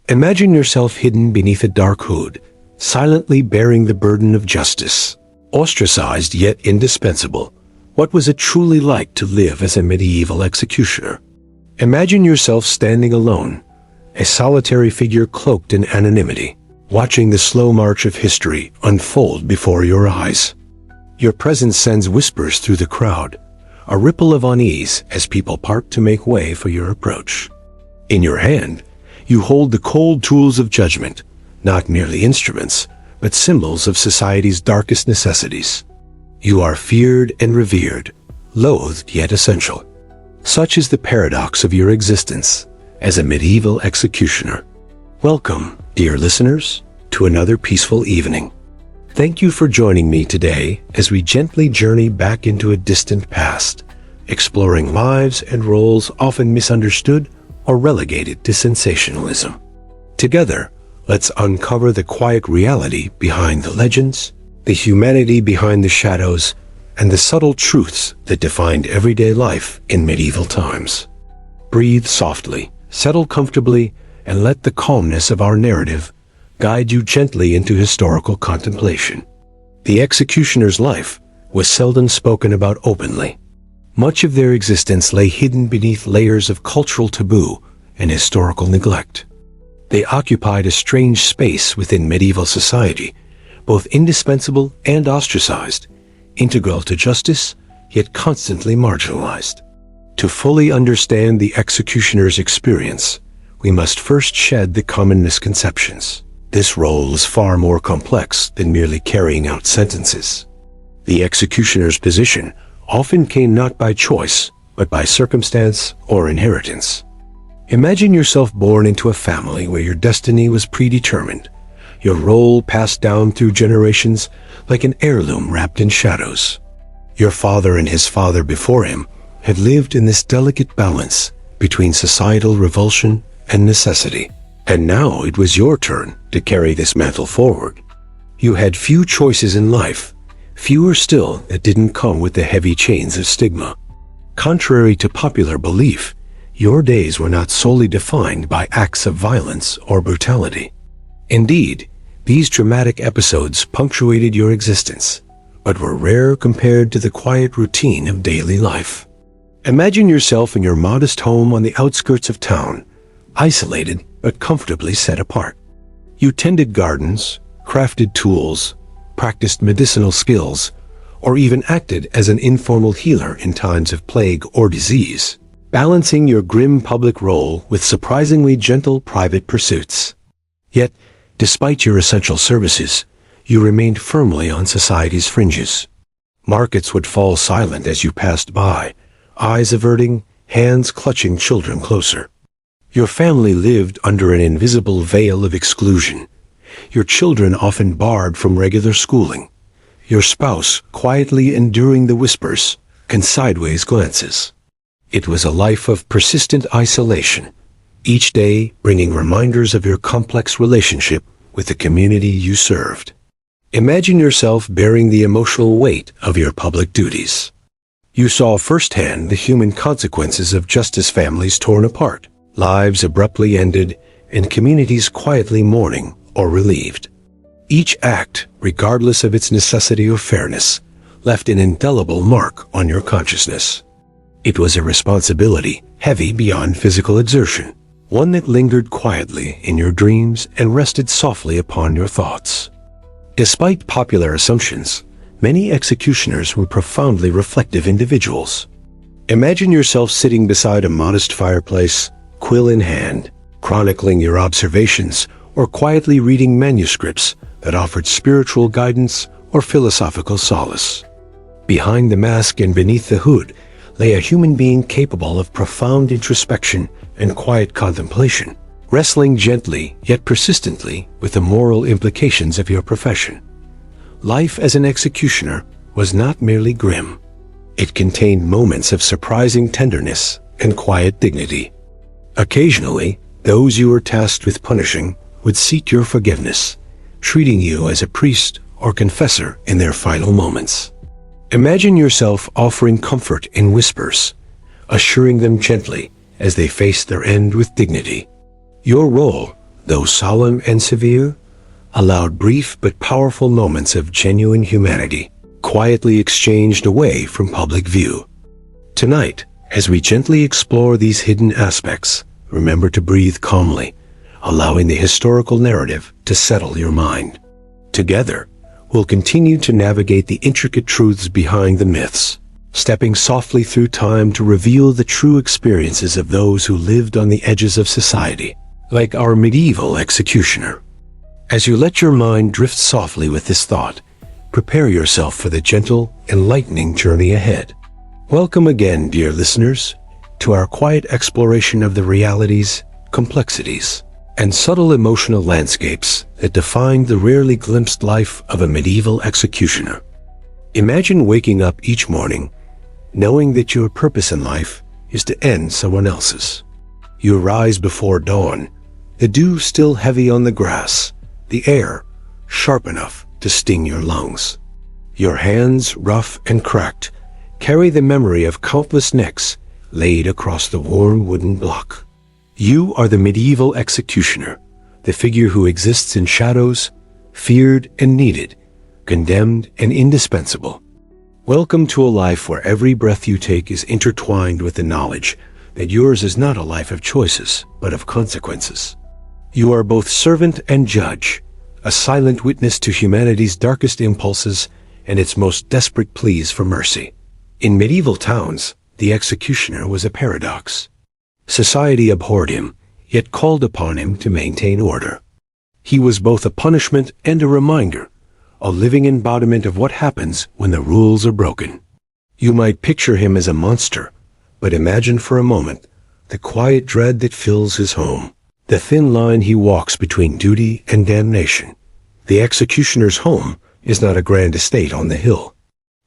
Imagine yourself hidden beneath a dark hood, silently bearing the burden of justice. Ostracized yet indispensable, what was it truly like to live as a medieval executioner? Imagine yourself standing alone, a solitary figure cloaked in anonymity, watching the slow march of history unfold before your eyes. Your presence sends whispers through the crowd, a ripple of unease as people part to make way for your approach. In your hand, you hold the cold tools of judgment, not merely instruments, but symbols of society's darkest necessities. You are feared and revered, loathed yet essential. Such is the paradox of your existence as a medieval executioner. Welcome, dear listeners, to another peaceful evening. Thank you for joining me today as we gently journey back into a distant past, exploring lives and roles often misunderstood or relegated to sensationalism. Together, let's uncover the quiet reality behind the legends, the humanity behind the shadows, and the subtle truths that defined everyday life in medieval times. Breathe softly, settle comfortably, and let the calmness of our narrative guide you gently into historical contemplation. The executioner's life was seldom spoken about openly. Much of their existence lay hidden beneath layers of cultural taboo and historical neglect. They occupied a strange space within medieval society, both indispensable and ostracized, integral to justice, yet constantly marginalized. To fully understand the executioner's experience, we must first shed the common misconceptions. This role is far more complex than merely carrying out sentences. The executioner's position often came not by choice, but by circumstance or inheritance. Imagine yourself born into a family where your destiny was predetermined, your role passed down through generations like an heirloom wrapped in shadows. Your father and his father before him had lived in this delicate balance between societal revulsion and necessity. And now it was your turn to carry this mantle forward. You had few choices in life, fewer still that didn't come with the heavy chains of stigma. Contrary to popular belief, your days were not solely defined by acts of violence or brutality. Indeed, these dramatic episodes punctuated your existence, but were rare compared to the quiet routine of daily life. Imagine yourself in your modest home on the outskirts of town, isolated but comfortably set apart. You tended gardens, crafted tools, practiced medicinal skills, or even acted as an informal healer in times of plague or disease, balancing your grim public role with surprisingly gentle private pursuits. Yet, despite your essential services, you remained firmly on society's fringes. Markets would fall silent as you passed by, eyes averting, hands clutching children closer. Your family lived under an invisible veil of exclusion, your children often barred from regular schooling, your spouse quietly enduring the whispers and sideways glances. It was a life of persistent isolation, each day bringing reminders of your complex relationship with the community you served. Imagine yourself bearing the emotional weight of your public duties. You saw firsthand the human consequences of justice families torn apart, lives abruptly ended, and communities quietly mourning or relieved. Each act, regardless of its necessity or fairness, left an indelible mark on your consciousness. It was a responsibility heavy beyond physical exertion, one that lingered quietly in your dreams and rested softly upon your thoughts. Despite popular assumptions, many executioners were profoundly reflective individuals. Imagine yourself sitting beside a modest fireplace, quill in hand, chronicling your observations or quietly reading manuscripts that offered spiritual guidance or philosophical solace. Behind the mask and beneath the hood lay a human being capable of profound introspection and quiet contemplation, wrestling gently yet persistently with the moral implications of your profession. Life as an executioner was not merely grim. It contained moments of surprising tenderness and quiet dignity. Occasionally, those you were tasked with punishing would seek your forgiveness, treating you as a priest or confessor in their final moments. Imagine yourself offering comfort in whispers, assuring them gently as they faced their end with dignity. Your role, though solemn and severe, allowed brief but powerful moments of genuine humanity, quietly exchanged away from public view. Tonight, as we gently explore these hidden aspects, remember to breathe calmly, allowing the historical narrative to settle your mind. Together, we'll continue to navigate the intricate truths behind the myths, stepping softly through time to reveal the true experiences of those who lived on the edges of society, like our medieval executioner. As you let your mind drift softly with this thought, prepare yourself for the gentle, enlightening journey ahead. Welcome again, dear listeners, to our quiet exploration of the realities, complexities, and subtle emotional landscapes that defined the rarely glimpsed life of a medieval executioner. Imagine waking up each morning knowing that your purpose in life is to end someone else's. You rise before dawn, the dew still heavy on the grass, the air sharp enough to sting your lungs. Your hands, rough and cracked, carry the memory of countless necks laid across the warm wooden block. You are the medieval executioner, the figure who exists in shadows, feared and needed, condemned and indispensable. Welcome to a life where every breath you take is intertwined with the knowledge that yours is not a life of choices, but of consequences. You are both servant and judge, a silent witness to humanity's darkest impulses and its most desperate pleas for mercy. In medieval towns, the executioner was a paradox. Society abhorred him, yet called upon him to maintain order. He was both a punishment and a reminder, a living embodiment of what happens when the rules are broken. You might picture him as a monster, but imagine for a moment the quiet dread that fills his home, the thin line he walks between duty and damnation. The executioner's home is not a grand estate on the hill.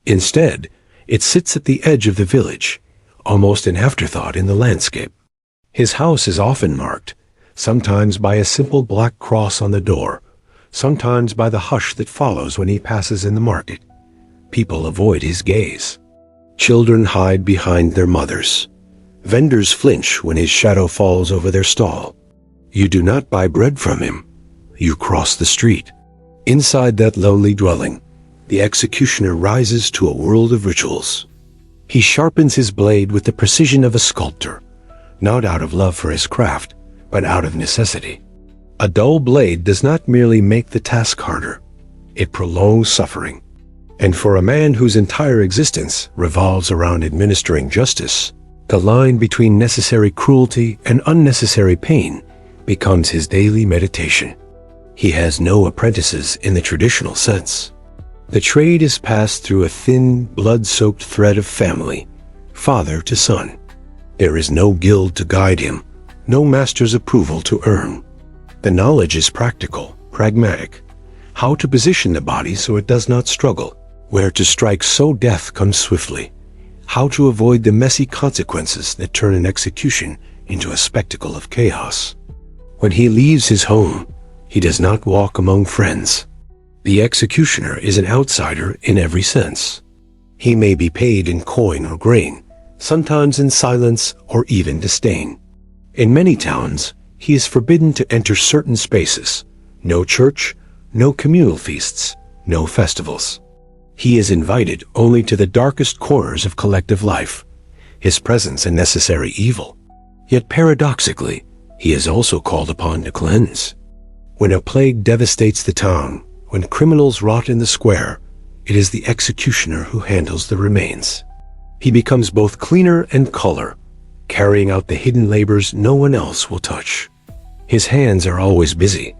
Instead, it sits at the edge of the village, almost an afterthought in the landscape. His house is often marked, sometimes by a simple black cross on the door, sometimes by the hush that follows when he passes in the market. People avoid his gaze. Children hide behind their mothers. Vendors flinch when his shadow falls over their stall. You do not buy bread from him. You cross the street. Inside that lonely dwelling, the executioner rises to a world of rituals. He sharpens his blade with the precision of a sculptor, not out of love for his craft, but out of necessity. A dull blade does not merely make the task harder, it prolongs suffering. And for a man whose entire existence revolves around administering justice, the line between necessary cruelty and unnecessary pain becomes his daily meditation. He has no apprentices in the traditional sense. The trade is passed through a thin, blood-soaked thread of family, father to son. There is no guild to guide him, no master's approval to earn. The knowledge is practical, pragmatic. How to position the body so it does not struggle, where to strike so death comes swiftly, how to avoid the messy consequences that turn an execution into a spectacle of chaos. When he leaves his home, he does not walk among friends. The executioner is an outsider in every sense. He may be paid in coin or grain, sometimes in silence or even disdain. In many towns, he is forbidden to enter certain spaces. No church, no communal feasts, no festivals. He is invited only to the darkest corners of collective life, his presence a necessary evil. Yet paradoxically, he is also called upon to cleanse. When a plague devastates the town, when criminals rot in the square, it is the executioner who handles the remains. He becomes both cleaner and culler, carrying out the hidden labors no one else will touch. His hands are always busy,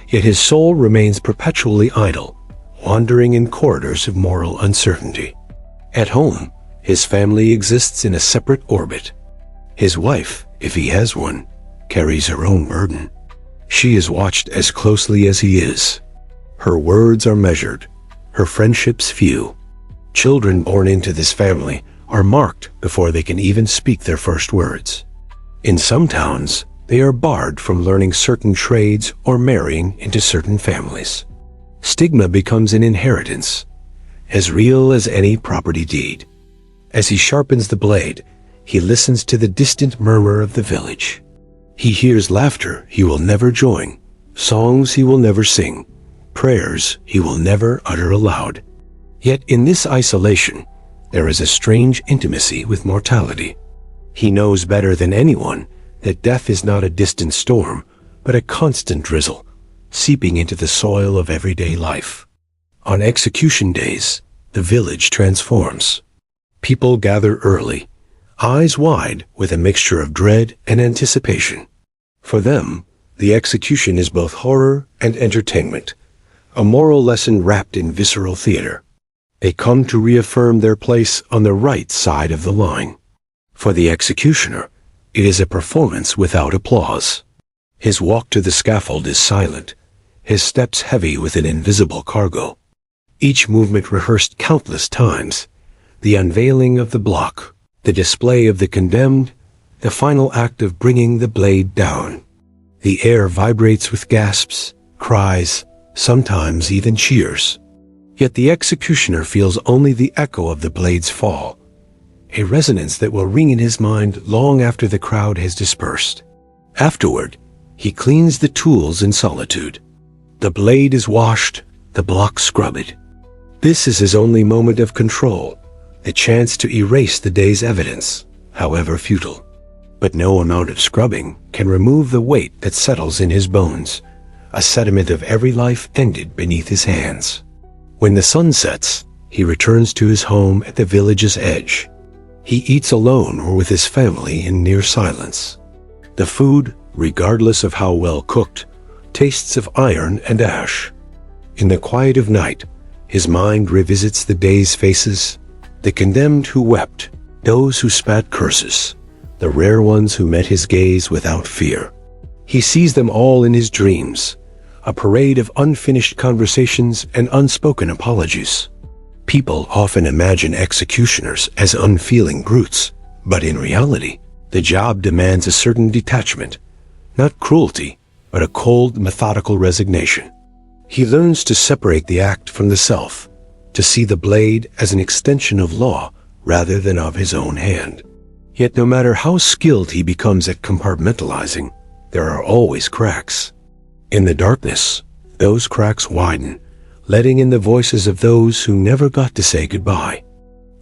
yet his soul remains perpetually idle, wandering in corridors of moral uncertainty. At home, his family exists in a separate orbit. His wife, if he has one, carries her own burden. She is watched as closely as he is. Her words are measured, her friendships few. Children born into this family are marked before they can even speak their first words. In some towns, they are barred from learning certain trades or marrying into certain families. Stigma becomes an inheritance, as real as any property deed. As he sharpens the blade, he listens to the distant murmur of the village. He hears laughter he will never join, songs he will never sing, prayers he will never utter aloud. Yet in this isolation, there is a strange intimacy with mortality. He knows better than anyone that death is not a distant storm, but a constant drizzle, seeping into the soil of everyday life. On execution days, the village transforms. People gather early, eyes wide with a mixture of dread and anticipation. For them, the execution is both horror and entertainment, a moral lesson wrapped in visceral theater. They come to reaffirm their place on the right side of the line. For the executioner, it is a performance without applause. His walk to the scaffold is silent, his steps heavy with an invisible cargo. Each movement rehearsed countless times, the unveiling of the block, the display of the condemned, the final act of bringing the blade down. The air vibrates with gasps, cries, sometimes even cheers. Yet the executioner feels only the echo of the blade's fall, a resonance that will ring in his mind long after the crowd has dispersed. Afterward, he cleans the tools in solitude. The blade is washed, the block scrubbed. This is his only moment of control, the chance to erase the day's evidence, however futile. But no amount of scrubbing can remove the weight that settles in his bones, a sediment of every life ended beneath his hands. When the sun sets, he returns to his home at the village's edge. He eats alone or with his family in near silence. The food, regardless of how well cooked, tastes of iron and ash. In the quiet of night, his mind revisits the day's faces, the condemned who wept, those who spat curses, the rare ones who met his gaze without fear. He sees them all in his dreams, a parade of unfinished conversations and unspoken apologies. People often imagine executioners as unfeeling brutes, but in reality, the job demands a certain detachment, not cruelty, but a cold, methodical resignation. He learns to separate the act from the self, to see the blade as an extension of law rather than of his own hand. Yet no matter how skilled he becomes at compartmentalizing, there are always cracks. In the darkness, those cracks widen, letting in the voices of those who never got to say goodbye.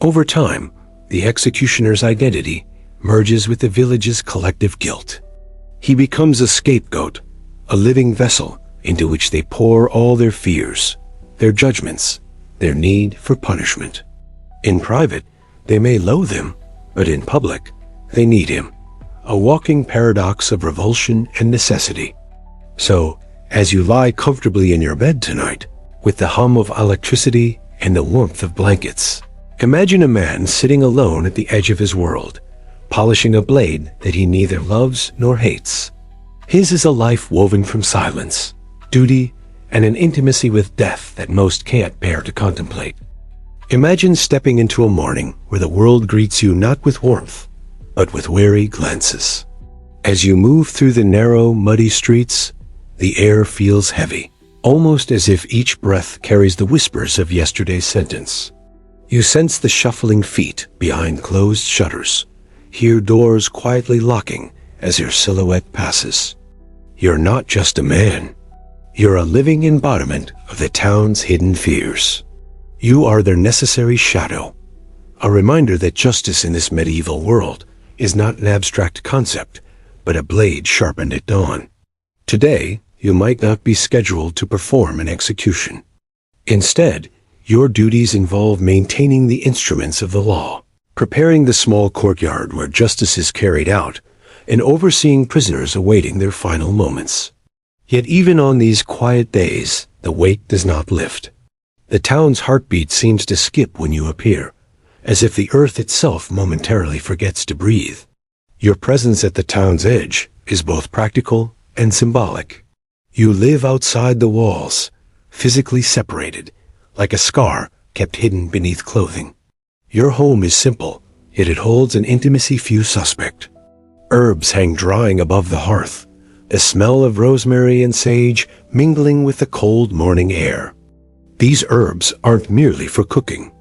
Over time, the executioner's identity merges with the village's collective guilt. He becomes a scapegoat, a living vessel into which they pour all their fears, their judgments, their need for punishment. In private, they may loathe him, but in public, they need him, a walking paradox of revulsion and necessity. So, as you lie comfortably in your bed tonight, with the hum of electricity and the warmth of blankets, imagine a man sitting alone at the edge of his world, polishing a blade that he neither loves nor hates. His is a life woven from silence, duty, and an intimacy with death that most can't bear to contemplate. Imagine stepping into a morning where the world greets you not with warmth, but with wary glances. As you move through the narrow, muddy streets, the air feels heavy, almost as if each breath carries the whispers of yesterday's sentence. You sense the shuffling feet behind closed shutters, hear doors quietly locking as your silhouette passes. You're not just a man. You're a living embodiment of the town's hidden fears. You are their necessary shadow, a reminder that justice in this medieval world is not an abstract concept, but a blade sharpened at dawn. Today, you might not be scheduled to perform an execution. Instead, your duties involve maintaining the instruments of the law, preparing the small courtyard where justice is carried out, and overseeing prisoners awaiting their final moments. Yet even on these quiet days, the weight does not lift. The town's heartbeat seems to skip when you appear, as if the earth itself momentarily forgets to breathe. Your presence at the town's edge is both practical and symbolic. You live outside the walls, physically separated, like a scar kept hidden beneath clothing. Your home is simple, yet it holds an intimacy few suspect. Herbs hang drying above the hearth, the smell of rosemary and sage mingling with the cold morning air. These herbs aren't merely for cooking.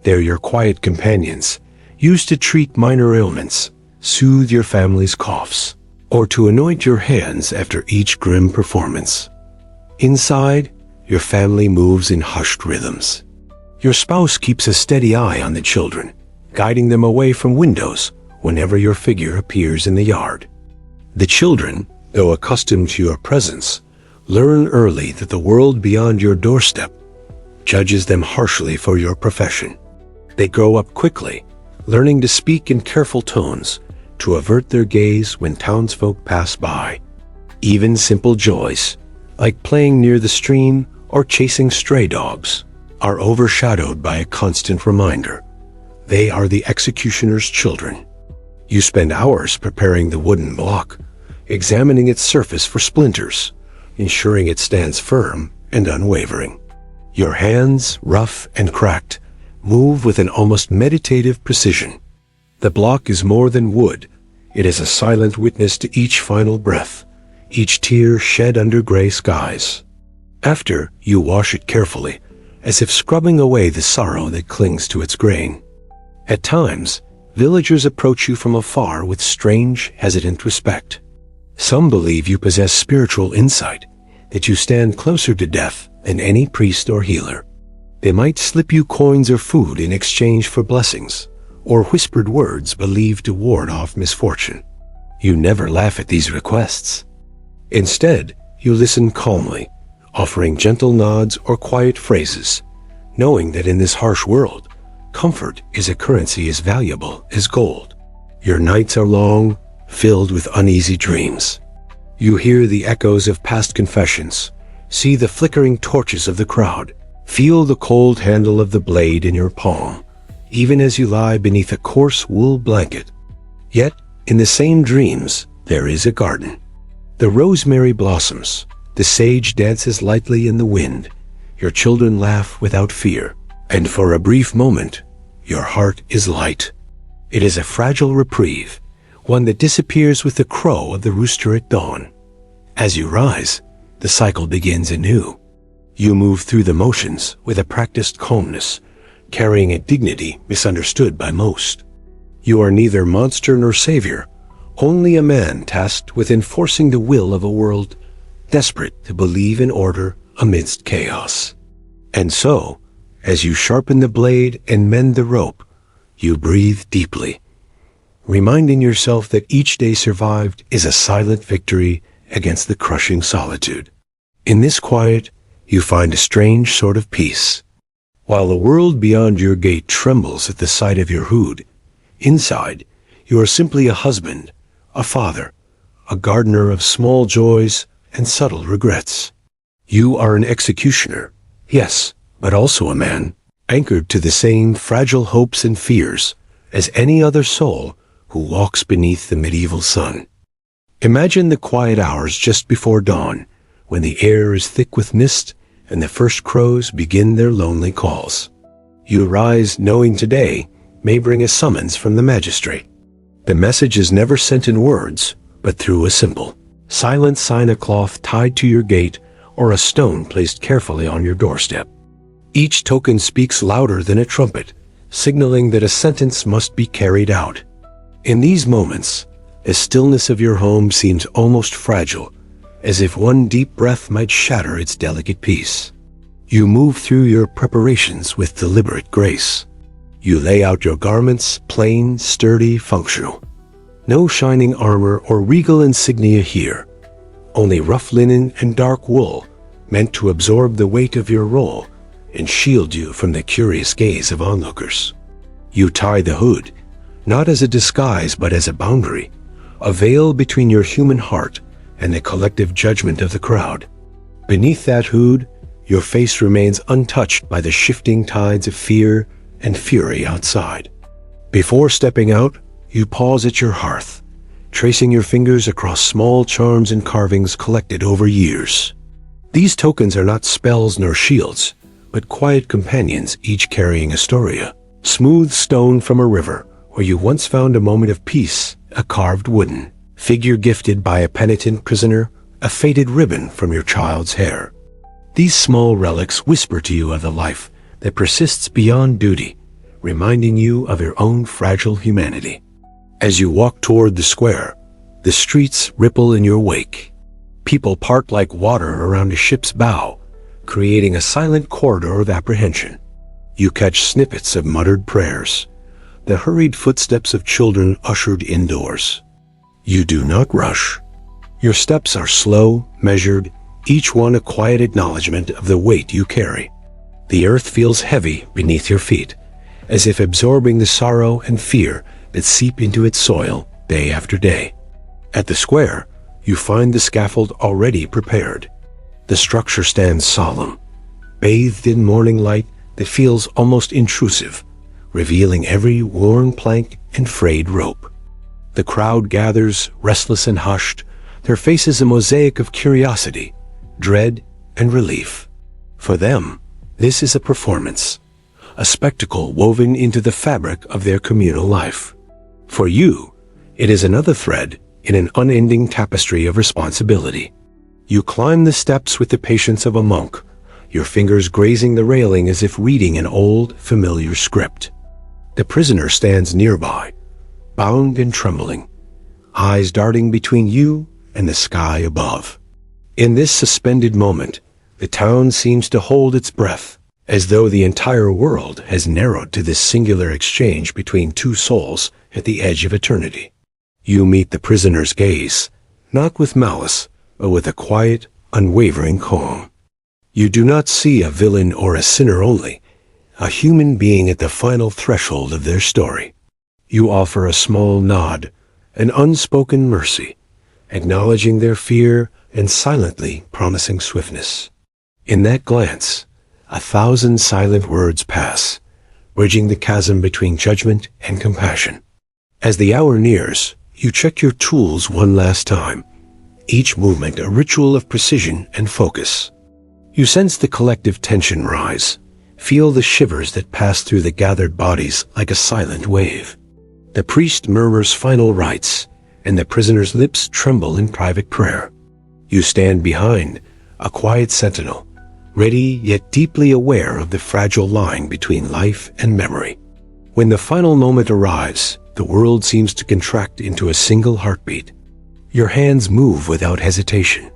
They're your quiet companions, used to treat minor ailments, soothe your family's coughs, or to anoint your hands after each grim performance. Inside, your family moves in hushed rhythms. Your spouse keeps a steady eye on the children, guiding them away from windows whenever your figure appears in the yard. The children, though accustomed to your presence, learn early that the world beyond your doorstep judges them harshly for your profession. They grow up quickly, learning to speak in careful tones to avert their gaze when townsfolk pass by. Even simple joys, like playing near the stream or chasing stray dogs, are overshadowed by a constant reminder. They are the executioner's children. You spend hours preparing the wooden block, examining its surface for splinters, ensuring it stands firm and unwavering. Your hands, rough and cracked, move with an almost meditative precision. The block is more than wood. It is a silent witness to each final breath, each tear shed under gray skies. After, you wash it carefully, as if scrubbing away the sorrow that clings to its grain. At times, villagers approach you from afar with strange, hesitant respect. Some believe you possess spiritual insight, that you stand closer to death than any priest or healer. They might slip you coins or food in exchange for blessings, or whispered words believed to ward off misfortune. You never laugh at these requests. Instead, you listen calmly, offering gentle nods or quiet phrases, knowing that in this harsh world, comfort is a currency as valuable as gold. Your nights are long, filled with uneasy dreams. You hear the echoes of past confessions, see the flickering torches of the crowd, feel the cold handle of the blade in your palm, even as you lie beneath a coarse wool blanket. Yet, in the same dreams, there is a garden. The rosemary blossoms, the sage dances lightly in the wind, your children laugh without fear, and for a brief moment, your heart is light. It is a fragile reprieve, one that disappears with the crow of the rooster at dawn. As you rise, the cycle begins anew. You move through the motions with a practiced calmness, carrying a dignity misunderstood by most. You are neither monster nor savior, only a man tasked with enforcing the will of a world desperate to believe in order amidst chaos. And so, as you sharpen the blade and mend the rope, you breathe deeply, reminding yourself that each day survived is a silent victory against the crushing solitude. In this quiet, you find a strange sort of peace. While the world beyond your gate trembles at the sight of your hood, inside, you are simply a husband, a father, a gardener of small joys and subtle regrets. You are an executioner, yes, but also a man, anchored to the same fragile hopes and fears as any other soul who walks beneath the medieval sun. Imagine the quiet hours just before dawn, when the air is thick with mist and the first crows begin their lonely calls. You rise knowing today may bring a summons from the magistrate. The message is never sent in words, but through a symbol, silent sign, a cloth tied to your gate, or a stone placed carefully on your doorstep. Each token speaks louder than a trumpet, signaling that a sentence must be carried out. In these moments, the stillness of your home seems almost fragile, as if one deep breath might shatter its delicate peace. You move through your preparations with deliberate grace. You lay out your garments, plain, sturdy, functional. No shining armor or regal insignia here, only rough linen and dark wool, meant to absorb the weight of your role and shield you from the curious gaze of onlookers. You tie the hood, not as a disguise but as a boundary, a veil between your human heart and the collective judgment of the crowd. Beneath that hood, your face remains untouched by the shifting tides of fear and fury outside. Before stepping out, you pause at your hearth, tracing your fingers across small charms and carvings collected over years. These tokens are not spells nor shields, but quiet companions, each carrying a story. A smooth stone from a river where you once found a moment of peace, a carved wooden figure gifted by a penitent prisoner, a faded ribbon from your child's hair. These small relics whisper to you of the life that persists beyond duty, reminding you of your own fragile humanity. As you walk toward the square, the streets ripple in your wake. People part like water around a ship's bow, creating a silent corridor of apprehension. You catch snippets of muttered prayers, the hurried footsteps of children ushered indoors. You do not rush. Your steps are slow, measured, each one a quiet acknowledgement of the weight you carry. The earth feels heavy beneath your feet, as if absorbing the sorrow and fear that seep into its soil day after day. At the square, you find the scaffold already prepared. The structure stands solemn, bathed in morning light that feels almost intrusive, revealing every worn plank and frayed rope. The crowd gathers, restless and hushed, their faces a mosaic of curiosity, dread, and relief. For them, this is a performance, a spectacle woven into the fabric of their communal life. For you, it is another thread in an unending tapestry of responsibility. You climb the steps with the patience of a monk, your fingers grazing the railing as if reading an old, familiar script. The prisoner stands nearby, bound and trembling, eyes darting between you and the sky above. In this suspended moment, the town seems to hold its breath, as though the entire world has narrowed to this singular exchange between two souls at the edge of eternity. You meet the prisoner's gaze, not with malice, but with a quiet, unwavering calm. You do not see a villain or a sinner only, a human being at the final threshold of their story. You offer a small nod, an unspoken mercy, acknowledging their fear and silently promising swiftness. In that glance, 1,000 silent words pass, bridging the chasm between judgment and compassion. As the hour nears, you check your tools one last time, each movement a ritual of precision and focus. You sense the collective tension rise, feel the shivers that pass through the gathered bodies like a silent wave. The priest murmurs final rites, and the prisoner's lips tremble in private prayer. You stand behind, a quiet sentinel, ready yet deeply aware of the fragile line between life and memory. When the final moment arrives, the world seems to contract into a single heartbeat. Your hands move without hesitation,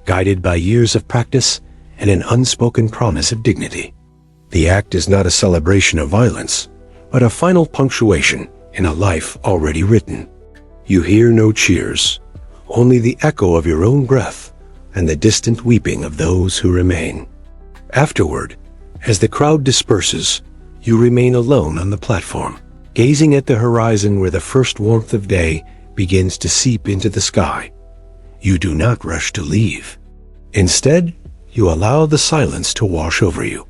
guided by years of practice and an unspoken promise of dignity. The act is not a celebration of violence, but a final punctuation in a life already written. You hear no cheers, only the echo of your own breath and the distant weeping of those who remain. Afterward, as the crowd disperses, you remain alone on the platform, gazing at the horizon where the first warmth of day begins to seep into the sky. You do not rush to leave. Instead, you allow the silence to wash over you,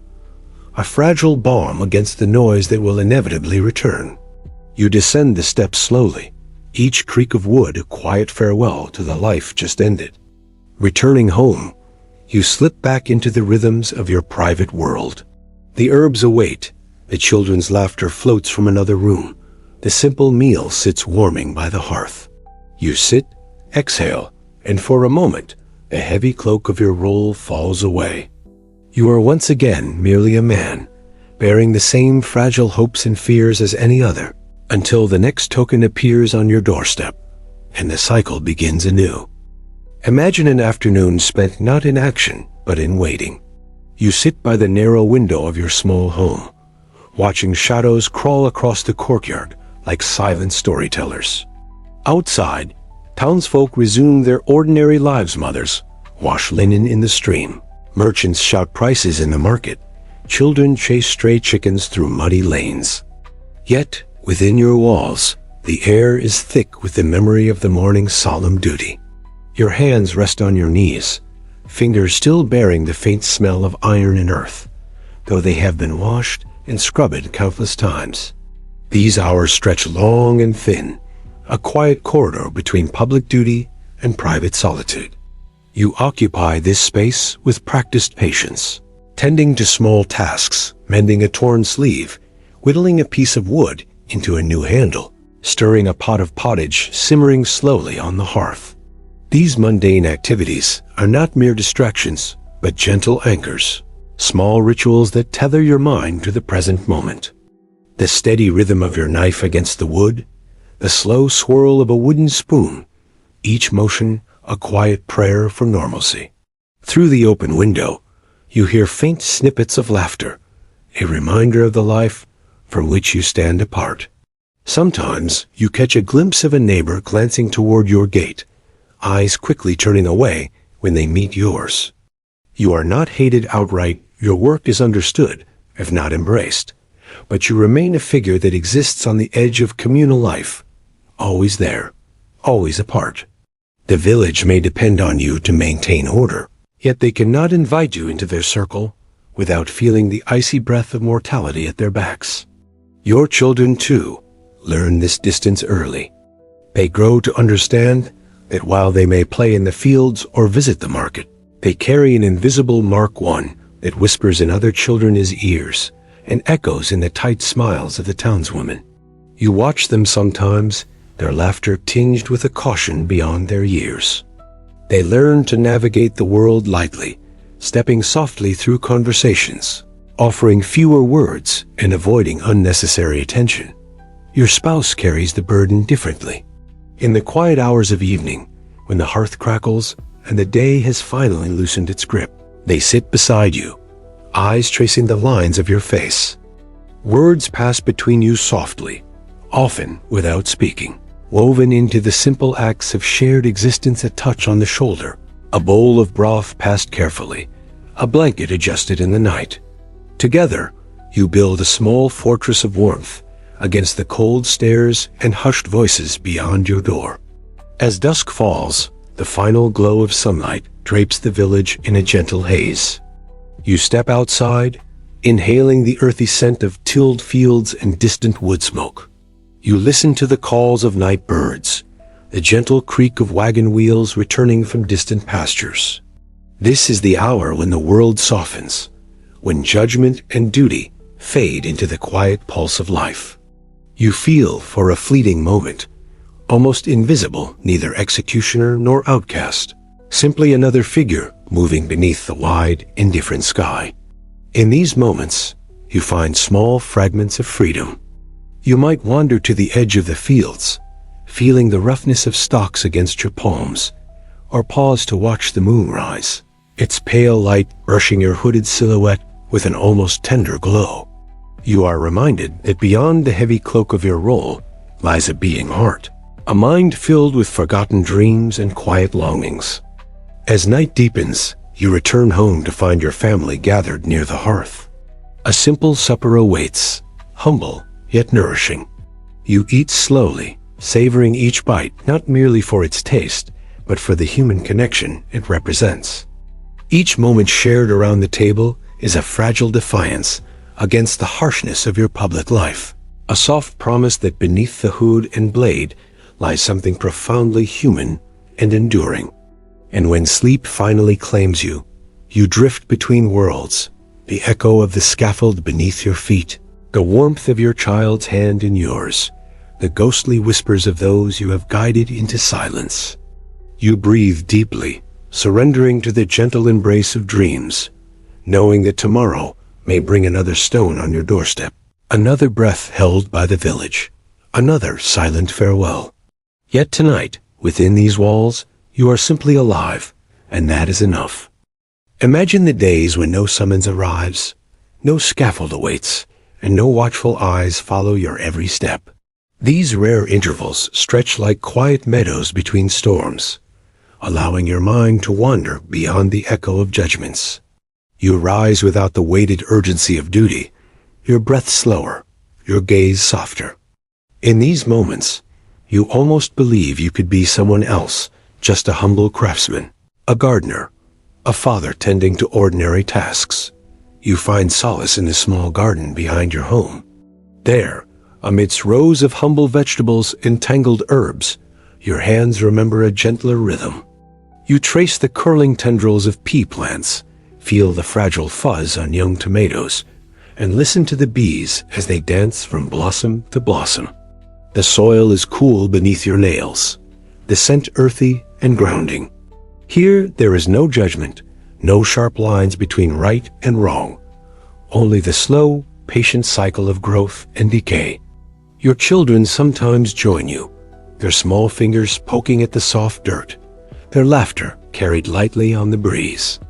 a fragile balm against the noise that will inevitably return. You descend the steps slowly, each creak of wood a quiet farewell to the life just ended. Returning home, you slip back into the rhythms of your private world. The herbs await, the children's laughter floats from another room, the simple meal sits warming by the hearth. You sit, exhale, and for a moment, the heavy cloak of your role falls away. You are once again merely a man, bearing the same fragile hopes and fears as any other, until the next token appears on your doorstep, and the cycle begins anew. Imagine an afternoon spent not in action, but in waiting. You sit by the narrow window of your small home, watching shadows crawl across the courtyard like silent storytellers. Outside, townsfolk resume their ordinary lives. Mothers wash linen in the stream. Merchants shout prices in the market. Children chase stray chickens through muddy lanes. Yet, within your walls, the air is thick with the memory of the morning's solemn duty. Your hands rest on your knees, fingers still bearing the faint smell of iron and earth, though they have been washed and scrubbed countless times. These hours stretch long and thin, a quiet corridor between public duty and private solitude. You occupy this space with practiced patience, tending to small tasks, mending a torn sleeve, whittling a piece of wood into a new handle, stirring a pot of pottage simmering slowly on the hearth. These mundane activities are not mere distractions, but gentle anchors, small rituals that tether your mind to the present moment. The steady rhythm of your knife against the wood, the slow swirl of a wooden spoon, each motion a quiet prayer for normalcy. Through the open window, you hear faint snippets of laughter, a reminder of the life from which you stand apart. Sometimes you catch a glimpse of a neighbor glancing toward your gate, eyes quickly turning away when they meet yours. You are not hated outright, your work is understood, if not embraced, but you remain a figure that exists on the edge of communal life, always there, always apart. The village may depend on you to maintain order, yet they cannot invite you into their circle without feeling the icy breath of mortality at their backs. Your children, too, learn this distance early. They grow to understand that while they may play in the fields or visit the market, they carry an invisible Mark I that whispers in other children's ears and echoes in the tight smiles of the townswomen. You watch them sometimes, their laughter tinged with a caution beyond their years. They learn to navigate the world lightly, stepping softly through conversations, offering fewer words and avoiding unnecessary attention. Your spouse carries the burden differently. In the quiet hours of evening, when the hearth crackles and the day has finally loosened its grip, they sit beside you, eyes tracing the lines of your face. Words pass between you softly, often without speaking, woven into the simple acts of shared existence: a touch on the shoulder, a bowl of broth passed carefully, a blanket adjusted in the night. Together, you build a small fortress of warmth against the cold stares and hushed voices beyond your door. As dusk falls, the final glow of sunlight drapes the village in a gentle haze. You step outside, inhaling the earthy scent of tilled fields and distant wood smoke. You listen to the calls of night birds, the gentle creak of wagon wheels returning from distant pastures. This is the hour when the world softens, when judgment and duty fade into the quiet pulse of life. You feel for a fleeting moment, almost invisible, neither executioner nor outcast, simply another figure moving beneath the wide, indifferent sky. In these moments, you find small fragments of freedom. You might wander to the edge of the fields, feeling the roughness of stalks against your palms, or pause to watch the moon rise, its pale light brushing your hooded silhouette with an almost tender glow. You are reminded that beyond the heavy cloak of your role lies a beating heart, a mind filled with forgotten dreams and quiet longings. As night deepens, you return home to find your family gathered near the hearth. A simple supper awaits, humble yet nourishing. You eat slowly, savoring each bite not merely for its taste, but for the human connection it represents. Each moment shared around the table is a fragile defiance against the harshness of your public life, a soft promise that beneath the hood and blade lies something profoundly human and enduring. And when sleep finally claims you, you drift between worlds, the echo of the scaffold beneath your feet, the warmth of your child's hand in yours, the ghostly whispers of those you have guided into silence. You breathe deeply, surrendering to the gentle embrace of dreams, knowing that tomorrow may bring another stone on your doorstep, another breath held by the village, another silent farewell. Yet tonight, within these walls, you are simply alive, and that is enough. Imagine the days when no summons arrives, no scaffold awaits, and no watchful eyes follow your every step. These rare intervals stretch like quiet meadows between storms, allowing your mind to wander beyond the echo of judgments. You rise without the weighted urgency of duty, your breath slower, your gaze softer. In these moments, you almost believe you could be someone else, just a humble craftsman, a gardener, a father tending to ordinary tasks. You find solace in the small garden behind your home. There, amidst rows of humble vegetables and tangled herbs, your hands remember a gentler rhythm. You trace the curling tendrils of pea plants, feel the fragile fuzz on young tomatoes, and listen to the bees as they dance from blossom to blossom. The soil is cool beneath your nails, the scent earthy and grounding. Here there is no judgment, no sharp lines between right and wrong, only the slow, patient cycle of growth and decay. Your children sometimes join you, their small fingers poking at the soft dirt, their laughter carried lightly on the breeze.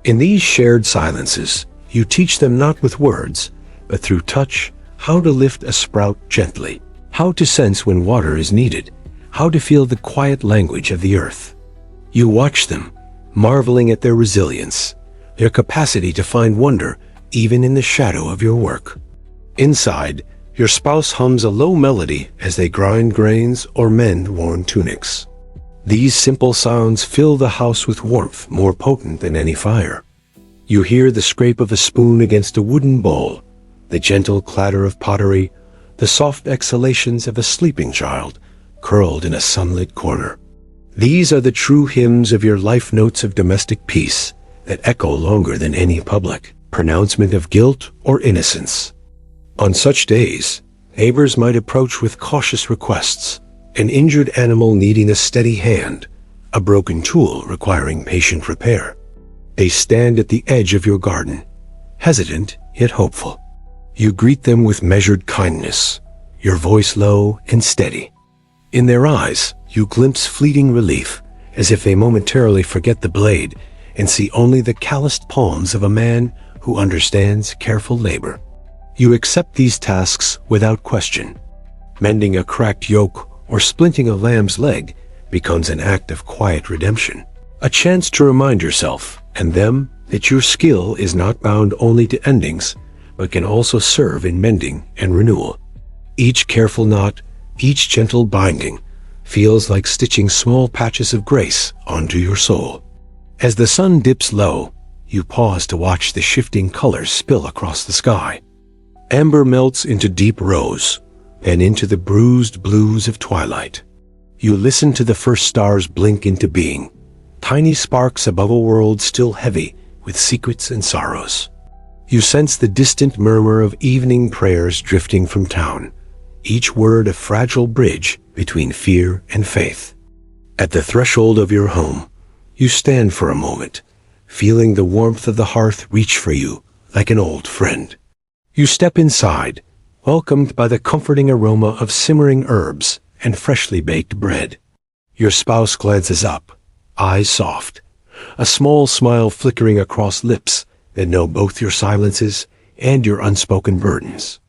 In these shared silences, you teach them not with words, but through touch, how to lift a sprout gently, how to sense when water is needed, how to feel the quiet language of the earth. You watch them, marveling at their resilience, their capacity to find wonder even in the shadow of your work. Inside, your spouse hums a low melody as they grind grains or mend worn tunics. These simple sounds fill the house with warmth more potent than any fire. You hear the scrape of a spoon against a wooden bowl, the gentle clatter of pottery, the soft exhalations of a sleeping child curled in a sunlit corner. These are the true hymns of your life notes of domestic peace that echo longer than any public pronouncement of guilt or innocence. On such days, neighbors might approach with cautious requests, an injured animal needing a steady hand, a broken tool requiring patient repair. They stand at the edge of your garden, hesitant yet hopeful. You greet them with measured kindness, your voice low and steady. In their eyes, you glimpse fleeting relief, as if they momentarily forget the blade and see only the calloused palms of a man who understands careful labor. You accept these tasks without question. Mending a cracked yoke or splinting a lamb's leg becomes an act of quiet redemption, a chance to remind yourself and them that your skill is not bound only to endings, but can also serve in mending and renewal. Each careful knot, each gentle binding, feels like stitching small patches of grace onto your soul. As the sun dips low, you pause to watch the shifting colors spill across the sky. Amber melts into deep rose, and into the bruised blues of twilight. You listen to the first stars blink into being, tiny sparks above a world still heavy with secrets and sorrows. You sense the distant murmur of evening prayers drifting from town, each word a fragile bridge between fear and faith. At the threshold of your home, you stand for a moment, feeling the warmth of the hearth reach for you like an old friend. You step inside, welcomed by the comforting aroma of simmering herbs and freshly baked bread. Your spouse glances up, eyes soft, a small smile flickering across lips that know both your silences and your unspoken burdens.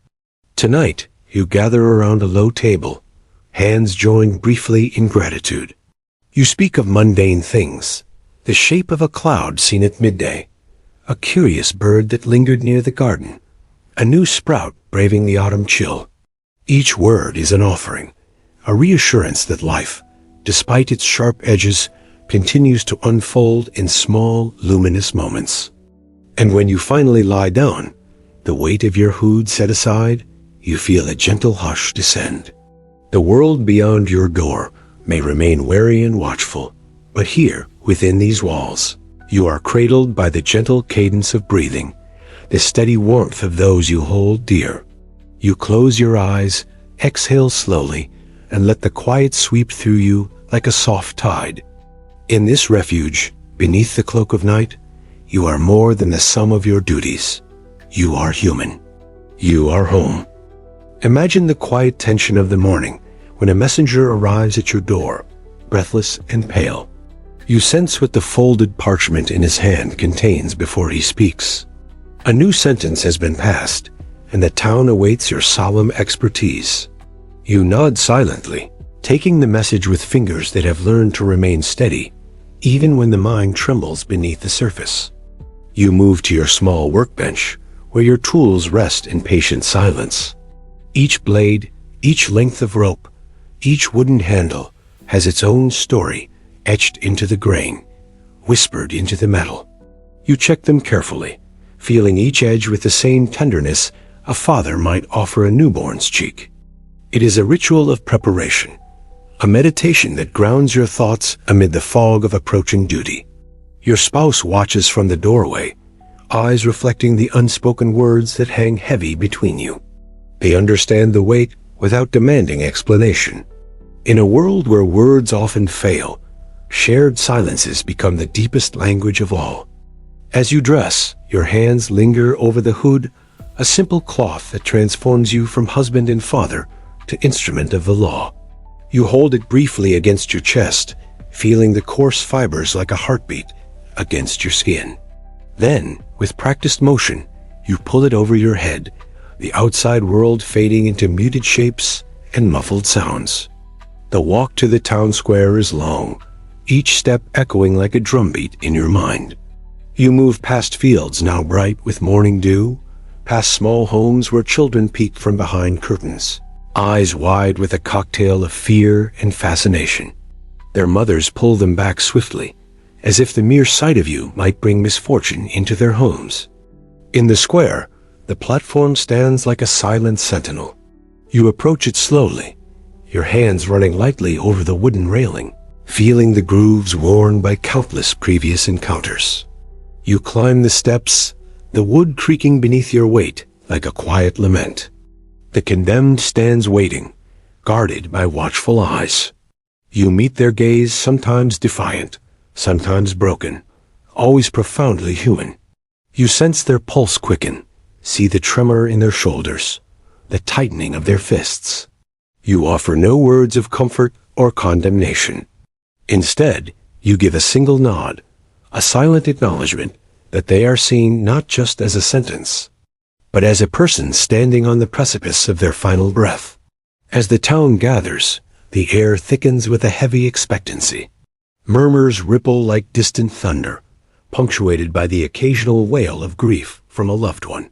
Tonight, you gather around a low table, hands joined briefly in gratitude. You speak of mundane things, the shape of a cloud seen at midday, a curious bird that lingered near the garden, a new sprout braving the autumn chill. Each word is an offering, a reassurance that life, despite its sharp edges, continues to unfold in small, luminous moments. And when you finally lie down, the weight of your hood set aside, you feel a gentle hush descend. The world beyond your door may remain wary and watchful, but here, within these walls, you are cradled by the gentle cadence of breathing, the steady warmth of those you hold dear. You close your eyes, exhale slowly, and let the quiet sweep through you like a soft tide. In this refuge, beneath the cloak of night, you are more than the sum of your duties. You are human. You are home. Imagine the quiet tension of the morning when a messenger arrives at your door, breathless and pale. You sense what the folded parchment in his hand contains before he speaks. A new sentence has been passed, and the town awaits your solemn expertise. You nod silently, taking the message with fingers that have learned to remain steady, even when the mind trembles beneath the surface. You move to your small workbench, where your tools rest in patient silence. Each blade, each length of rope, each wooden handle has its own story etched into the grain, whispered into the metal. You check them carefully, feeling each edge with the same tenderness a father might offer a newborn's cheek. It is a ritual of preparation, a meditation that grounds your thoughts amid the fog of approaching duty. Your spouse watches from the doorway, eyes reflecting the unspoken words that hang heavy between you. They understand the weight without demanding explanation. In a world where words often fail, shared silences become the deepest language of all. As you dress, your hands linger over the hood, a simple cloth that transforms you from husband and father to instrument of the law. You hold it briefly against your chest, feeling the coarse fibers like a heartbeat against your skin. Then, with practiced motion, you pull it over your head, the outside world fading into muted shapes and muffled sounds. The walk to the town square is long, each step echoing like a drumbeat in your mind. You move past fields now bright with morning dew, past small homes where children peek from behind curtains, eyes wide with a cocktail of fear and fascination. Their mothers pull them back swiftly, as if the mere sight of you might bring misfortune into their homes. In the square, the platform stands like a silent sentinel. You approach it slowly, your hands running lightly over the wooden railing, feeling the grooves worn by countless previous encounters. You climb the steps, the wood creaking beneath your weight like a quiet lament. The condemned stands waiting, guarded by watchful eyes. You meet their gaze, sometimes defiant, sometimes broken, always profoundly human. You sense their pulse quicken, see the tremor in their shoulders, the tightening of their fists. You offer no words of comfort or condemnation. Instead, you give a single nod, a silent acknowledgement that they are seen not just as a sentence, but as a person standing on the precipice of their final breath. As the town gathers, the air thickens with a heavy expectancy. Murmurs ripple like distant thunder, punctuated by the occasional wail of grief from a loved one.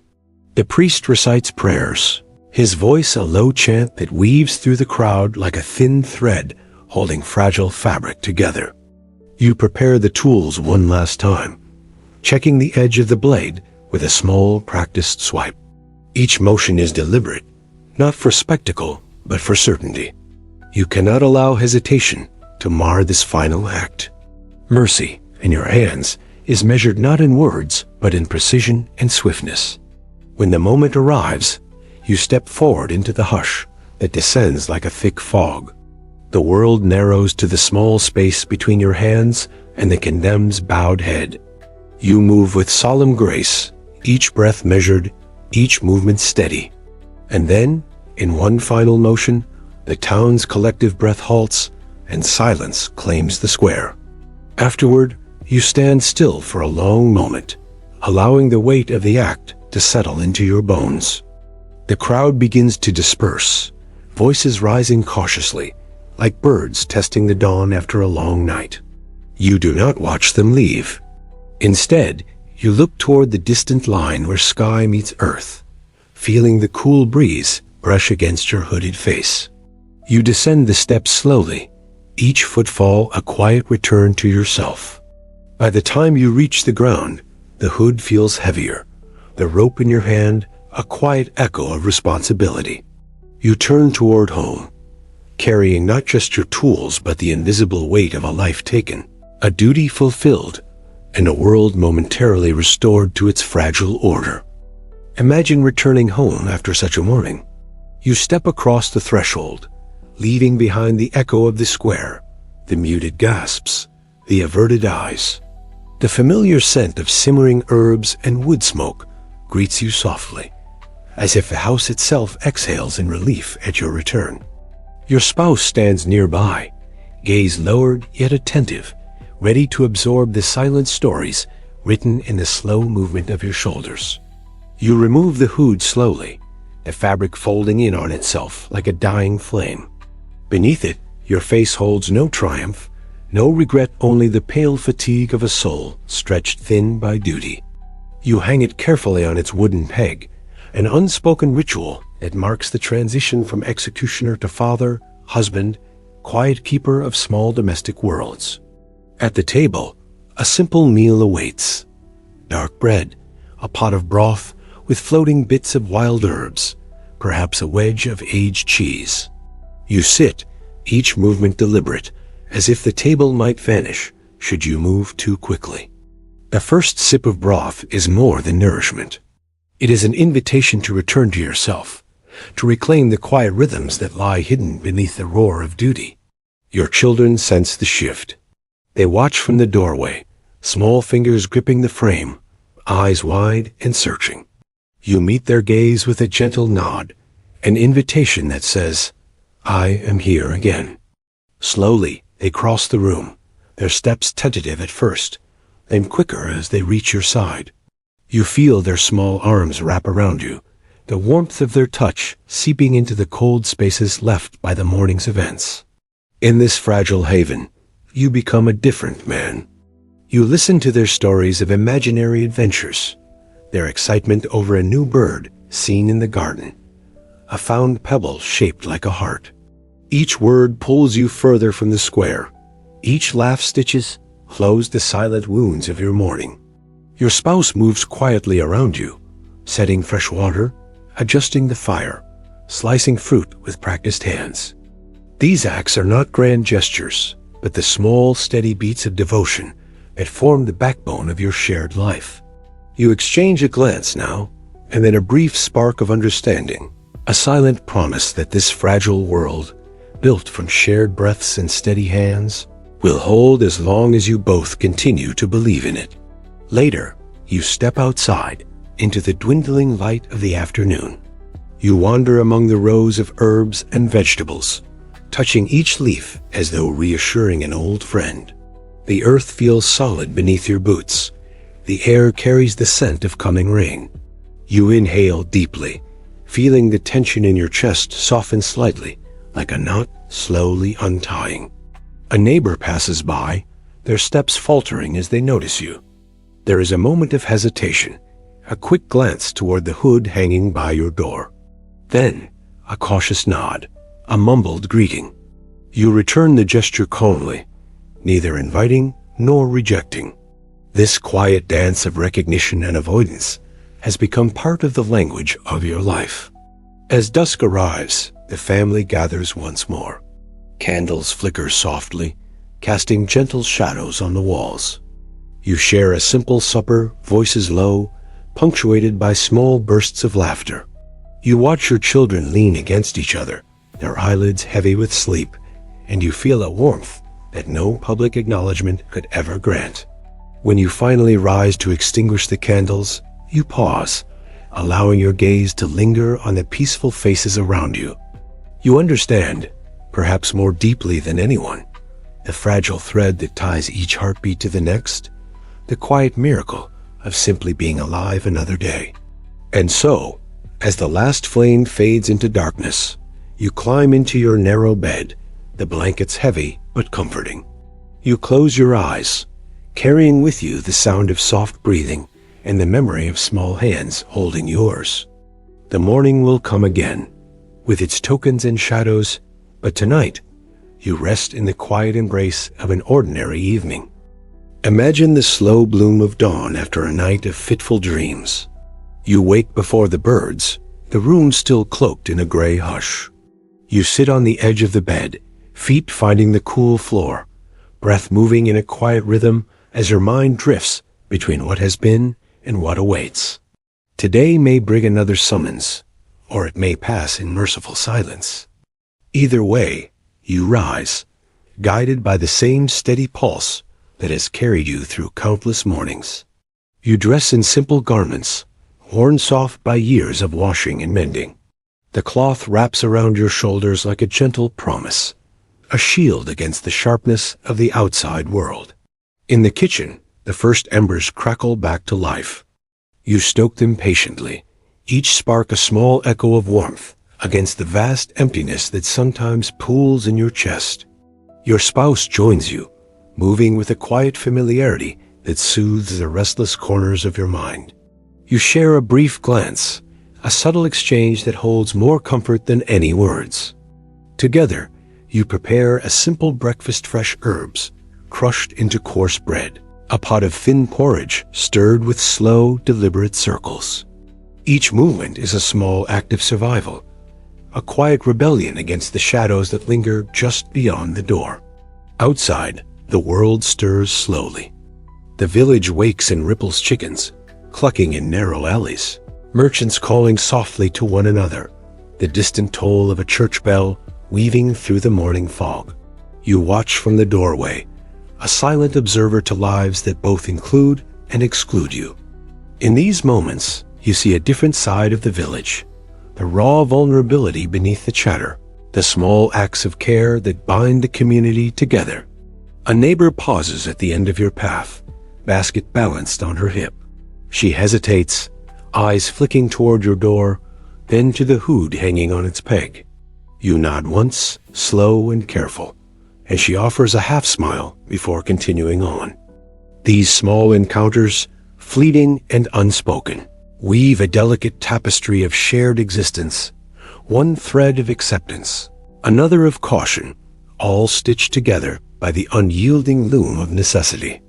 The priest recites prayers, his voice a low chant that weaves through the crowd like a thin thread holding fragile fabric together. You prepare the tools one last time, checking the edge of the blade with a small, practiced swipe. Each motion is deliberate, not for spectacle, but for certainty. You cannot allow hesitation to mar this final act. Mercy, in your hands, is measured not in words, but in precision and swiftness. When the moment arrives, you step forward into the hush that descends like a thick fog. The world narrows to the small space between your hands and the condemned's bowed head. You move with solemn grace, each breath measured, each movement steady. And then, in one final motion, the town's collective breath halts and silence claims the square. Afterward, you stand still for a long moment, allowing the weight of the act to settle into your bones. The crowd begins to disperse, voices rising cautiously, like birds testing the dawn after a long night. You do not watch them leave. Instead, you look toward the distant line where sky meets earth, feeling the cool breeze brush against your hooded face. You descend the steps slowly, each footfall a quiet return to yourself. By the time you reach the ground, the hood feels heavier, the rope in your hand a quiet echo of responsibility. You turn toward home, carrying not just your tools but the invisible weight of a life taken, a duty fulfilled, and a world momentarily restored to its fragile order. Imagine returning home after such a morning. You step across the threshold, leaving behind the echo of the square, the muted gasps, the averted eyes. The familiar scent of simmering herbs and wood smoke greets you softly, as if the house itself exhales in relief at your return. Your spouse stands nearby, gaze lowered yet attentive, ready to absorb the silent stories written in the slow movement of your shoulders. You remove the hood slowly, the fabric folding in on itself like a dying flame. Beneath it, your face holds no triumph, no regret, only the pale fatigue of a soul stretched thin by duty. You hang it carefully on its wooden peg, an unspoken ritual that marks the transition from executioner to father, husband, quiet keeper of small domestic worlds. At the table, a simple meal awaits. Dark bread, a pot of broth with floating bits of wild herbs, perhaps a wedge of aged cheese. You sit, each movement deliberate, as if the table might vanish should you move too quickly. The first sip of broth is more than nourishment. It is an invitation to return to yourself, to reclaim the quiet rhythms that lie hidden beneath the roar of duty. Your children sense the shift. They watch from the doorway, small fingers gripping the frame, eyes wide and searching. You meet their gaze with a gentle nod, an invitation that says, "I am here again." Slowly, they cross the room, their steps tentative at first, then quicker as they reach your side. You feel their small arms wrap around you, the warmth of their touch seeping into the cold spaces left by the morning's events. In this fragile haven, you become a different man. You listen to their stories of imaginary adventures, their excitement over a new bird seen in the garden, a found pebble shaped like a heart. Each word pulls you further from the square. Each laugh stitches close the silent wounds of your morning. Your spouse moves quietly around you, setting fresh water, adjusting the fire, slicing fruit with practiced hands. These acts are not grand gestures, but the small, steady beats of devotion that form the backbone of your shared life. You exchange a glance now, and then a brief spark of understanding, a silent promise that this fragile world, built from shared breaths and steady hands, will hold as long as you both continue to believe in it. Later, you step outside into the dwindling light of the afternoon. You wander among the rows of herbs and vegetables, touching each leaf as though reassuring an old friend. The earth feels solid beneath your boots. The air carries the scent of coming rain. You inhale deeply, feeling the tension in your chest soften slightly, like a knot slowly untying. A neighbor passes by, their steps faltering as they notice you. There is a moment of hesitation, a quick glance toward the hood hanging by your door. Then, a cautious nod, a mumbled greeting. You return the gesture calmly, neither inviting nor rejecting. This quiet dance of recognition and avoidance has become part of the language of your life. As dusk arrives, the family gathers once more. Candles flicker softly, casting gentle shadows on the walls. You share a simple supper, voices low, punctuated by small bursts of laughter. You watch your children lean against each other, their eyelids heavy with sleep, and you feel a warmth that no public acknowledgement could ever grant. When you finally rise to extinguish the candles, you pause, allowing your gaze to linger on the peaceful faces around you. You understand, perhaps more deeply than anyone, the fragile thread that ties each heartbeat to the next, the quiet miracle of simply being alive another day. And so, as the last flame fades into darkness, you climb into your narrow bed, the blankets heavy but comforting. You close your eyes, carrying with you the sound of soft breathing and the memory of small hands holding yours. The morning will come again, with its tokens and shadows, but tonight, you rest in the quiet embrace of an ordinary evening. Imagine the slow bloom of dawn after a night of fitful dreams. You wake before the birds, the room still cloaked in a gray hush. You sit on the edge of the bed, feet finding the cool floor, breath moving in a quiet rhythm as your mind drifts between what has been and what awaits. Today may bring another summons, or it may pass in merciful silence. Either way, you rise, guided by the same steady pulse that has carried you through countless mornings. You dress in simple garments, worn soft by years of washing and mending. The cloth wraps around your shoulders like a gentle promise, a shield against the sharpness of the outside world. In the kitchen, the first embers crackle back to life. You stoke them patiently, each spark a small echo of warmth against the vast emptiness that sometimes pools in your chest. Your spouse joins you, moving with a quiet familiarity that soothes the restless corners of your mind. You share a brief glance, a subtle exchange that holds more comfort than any words. Together, you prepare a simple breakfast: fresh herbs, crushed into coarse bread, a pot of thin porridge stirred with slow, deliberate circles. Each movement is a small act of survival, a quiet rebellion against the shadows that linger just beyond the door. Outside, the world stirs slowly. The village wakes and ripples, chickens clucking in narrow alleys, merchants calling softly to one another, the distant toll of a church bell weaving through the morning fog. You watch from the doorway, a silent observer to lives that both include and exclude you. In these moments, you see a different side of the village, the raw vulnerability beneath the chatter, the small acts of care that bind the community together. A neighbor pauses at the end of your path, basket balanced on her hip. She hesitates, eyes flicking toward your door, then to the hood hanging on its peg. You nod once, slow and careful, and she offers a half-smile before continuing on. These small encounters, fleeting and unspoken, weave a delicate tapestry of shared existence, one thread of acceptance, another of caution, all stitched together by the unyielding loom of necessity.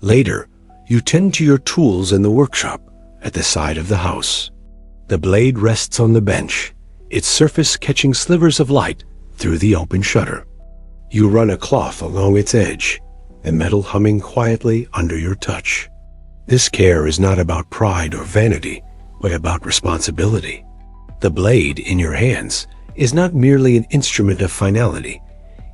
Later, you tend to your tools in the workshop at the side of the house. The blade rests on the bench, its surface catching slivers of light through the open shutter. You run a cloth along its edge, the metal humming quietly under your touch. This care is not about pride or vanity, but about responsibility. The blade in your hands is not merely an instrument of finality.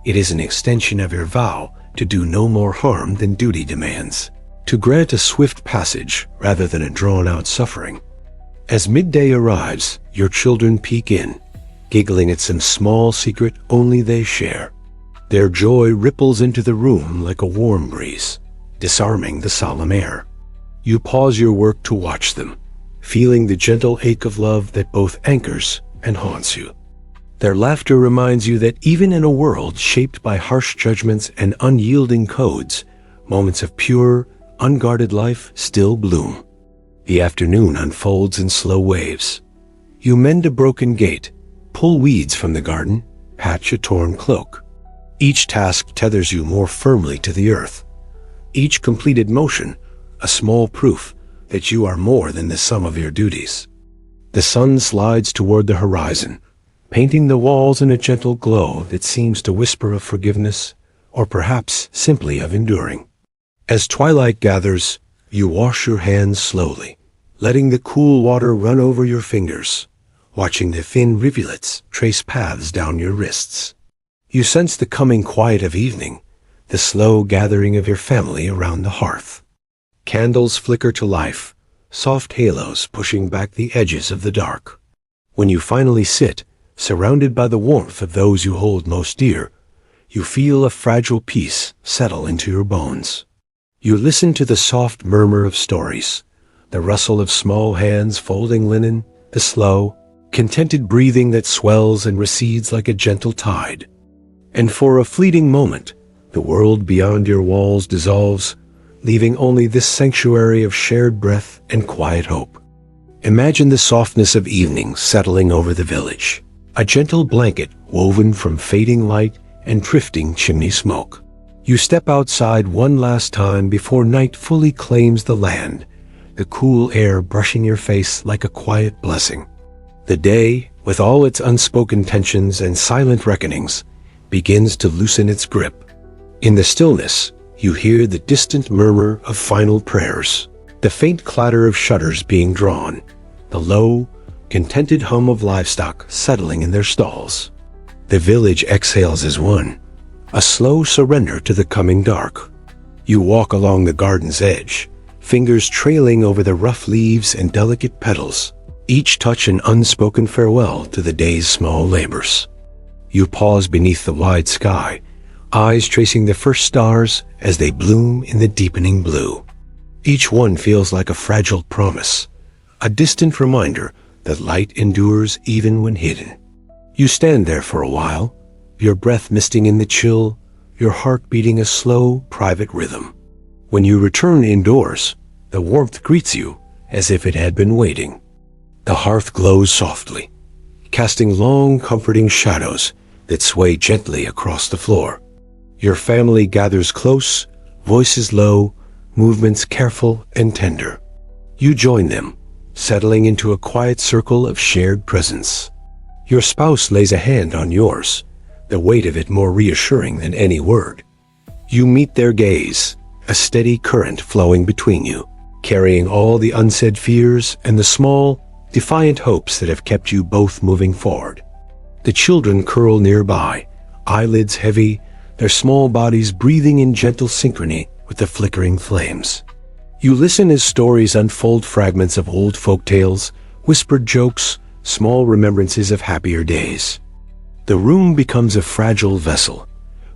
It is an extension of your vow to do no more harm than duty demands, to grant a swift passage rather than a drawn-out suffering. As midday arrives, your children peek in, giggling at some small secret only they share. Their joy ripples into the room like a warm breeze, disarming the solemn air. You pause your work to watch them, feeling the gentle ache of love that both anchors and haunts you. Their laughter reminds you that even in a world shaped by harsh judgments and unyielding codes, moments of pure, unguarded life still bloom. The afternoon unfolds in slow waves. You mend a broken gate, pull weeds from the garden, patch a torn cloak. Each task tethers you more firmly to the earth. Each completed motion, a small proof that you are more than the sum of your duties. The sun slides toward the horizon, painting the walls in a gentle glow that seems to whisper of forgiveness, or perhaps simply of enduring. As twilight gathers, you wash your hands slowly, letting the cool water run over your fingers, watching the thin rivulets trace paths down your wrists. You sense the coming quiet of evening, the slow gathering of your family around the hearth. Candles flicker to life, soft halos pushing back the edges of the dark. When you finally sit, surrounded by the warmth of those you hold most dear, you feel a fragile peace settle into your bones. You listen to the soft murmur of stories, the rustle of small hands folding linen, the slow, contented breathing that swells and recedes like a gentle tide. And for a fleeting moment, the world beyond your walls dissolves, leaving only this sanctuary of shared breath and quiet hope. Imagine the softness of evening settling over the village, a gentle blanket woven from fading light and drifting chimney smoke. You step outside one last time before night fully claims the land, the cool air brushing your face like a quiet blessing. The day, with all its unspoken tensions and silent reckonings, begins to loosen its grip. In the stillness, you hear the distant murmur of final prayers, the faint clatter of shutters being drawn, the low, contented hum of livestock settling in their stalls. The village exhales as one, a slow surrender to the coming dark. You walk along the garden's edge, fingers trailing over the rough leaves and delicate petals, each touch an unspoken farewell to the day's small labors. You pause beneath the wide sky, eyes tracing the first stars as they bloom in the deepening blue. Each one feels like a fragile promise, a distant reminder that light endures even when hidden. You stand there for a while, your breath misting in the chill, your heart beating a slow, private rhythm. When you return indoors, the warmth greets you as if it had been waiting. The hearth glows softly, casting long, comforting shadows that sway gently across the floor. Your family gathers close, voices low, movements careful and tender. You join them, settling into a quiet circle of shared presence. Your spouse lays a hand on yours, the weight of it more reassuring than any word. You meet their gaze, a steady current flowing between you, carrying all the unsaid fears and the small, defiant hopes that have kept you both moving forward. The children curl nearby, eyelids heavy, their small bodies breathing in gentle synchrony with the flickering flames. You listen as stories unfold, fragments of old folk tales, whispered jokes, small remembrances of happier days. The room becomes a fragile vessel,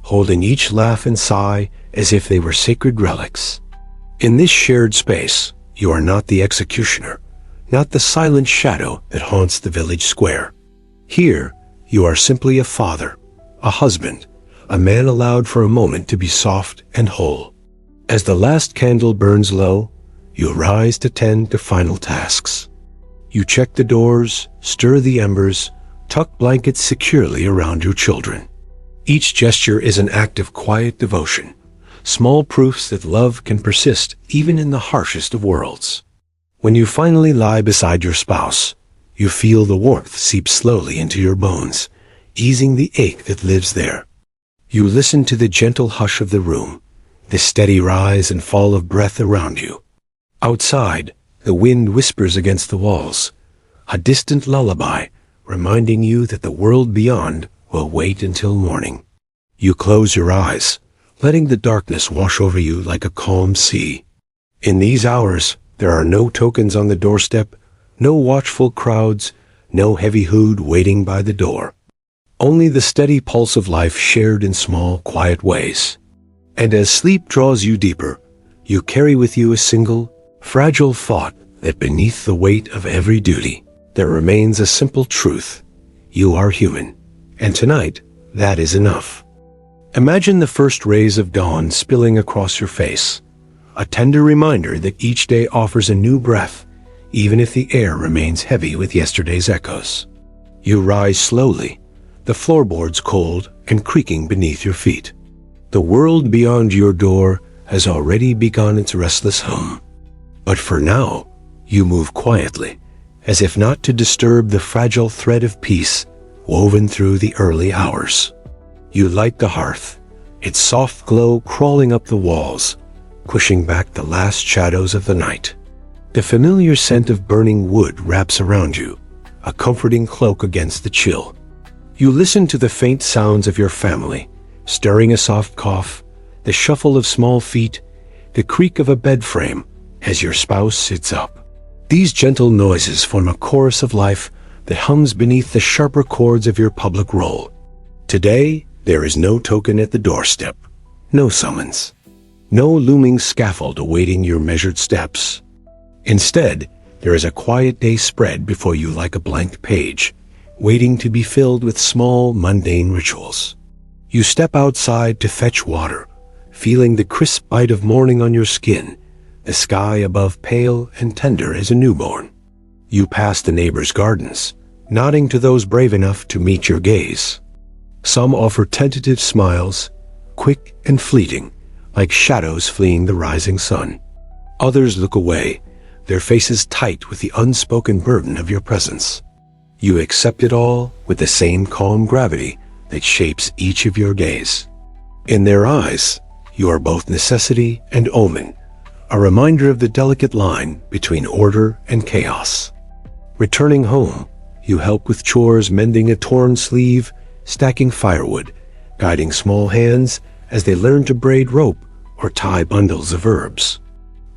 holding each laugh and sigh as if they were sacred relics. In this shared space, you are not the executioner, not the silent shadow that haunts the village square. Here, you are simply a father, a husband, a man allowed for a moment to be soft and whole. As the last candle burns low, you rise to tend to final tasks. You check the doors, stir the embers, tuck blankets securely around your children. Each gesture is an act of quiet devotion, small proofs that love can persist even in the harshest of worlds. When you finally lie beside your spouse, you feel the warmth seep slowly into your bones, easing the ache that lives there. You listen to the gentle hush of the room, the steady rise and fall of breath around you. Outside, the wind whispers against the walls, a distant lullaby reminding you that the world beyond will wait until morning. You close your eyes, letting the darkness wash over you like a calm sea. In these hours, there are no tokens on the doorstep, no watchful crowds, no heavy hood waiting by the door. Only the steady pulse of life shared in small, quiet ways. And as sleep draws you deeper, you carry with you a single, fragile thought that beneath the weight of every duty, there remains a simple truth. You are human, and tonight, that is enough. Imagine the first rays of dawn spilling across your face, a tender reminder that each day offers a new breath, even if the air remains heavy with yesterday's echoes. You rise slowly, the floorboards cold and creaking beneath your feet. The world beyond your door has already begun its restless hum. But for now, you move quietly, as if not to disturb the fragile thread of peace woven through the early hours. You light the hearth, its soft glow crawling up the walls, pushing back the last shadows of the night. The familiar scent of burning wood wraps around you, a comforting cloak against the chill. You listen to the faint sounds of your family, stirring a soft cough, the shuffle of small feet, the creak of a bed frame as your spouse sits up. These gentle noises form a chorus of life that hums beneath the sharper chords of your public role. Today, there is no token at the doorstep, no summons, no looming scaffold awaiting your measured steps. Instead, there is a quiet day spread before you like a blank page, waiting to be filled with small, mundane rituals. You step outside to fetch water, feeling the crisp bite of morning on your skin, the sky above pale and tender as a newborn. You pass the neighbors' gardens, nodding to those brave enough to meet your gaze. Some offer tentative smiles, quick and fleeting, like shadows fleeing the rising sun. Others look away, their faces tight with the unspoken burden of your presence. You accept it all with the same calm gravity that shapes each of your days. In their eyes, you are both necessity and omen, a reminder of the delicate line between order and chaos. Returning home, you help with chores, mending a torn sleeve, stacking firewood, guiding small hands as they learn to braid rope or tie bundles of herbs.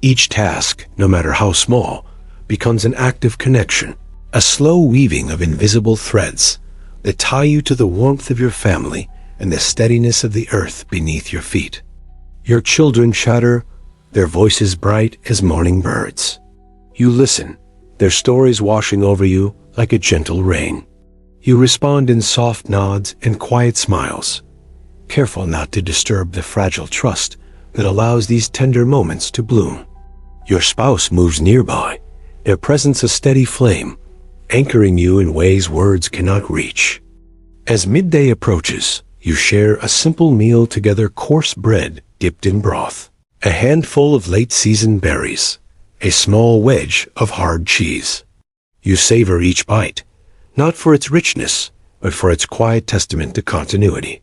Each task, no matter how small, becomes an act of connection, a slow weaving of invisible threads that tie you to the warmth of your family and the steadiness of the earth beneath your feet. Your children chatter, their voices bright as morning birds. You listen, their stories washing over you like a gentle rain. You respond in soft nods and quiet smiles, careful not to disturb the fragile trust that allows these tender moments to bloom. Your spouse moves nearby, their presence a steady flame, anchoring you in ways words cannot reach. As midday approaches, you share a simple meal together, coarse bread dipped in broth, a handful of late-season berries, a small wedge of hard cheese. You savor each bite, not for its richness, but for its quiet testament to continuity.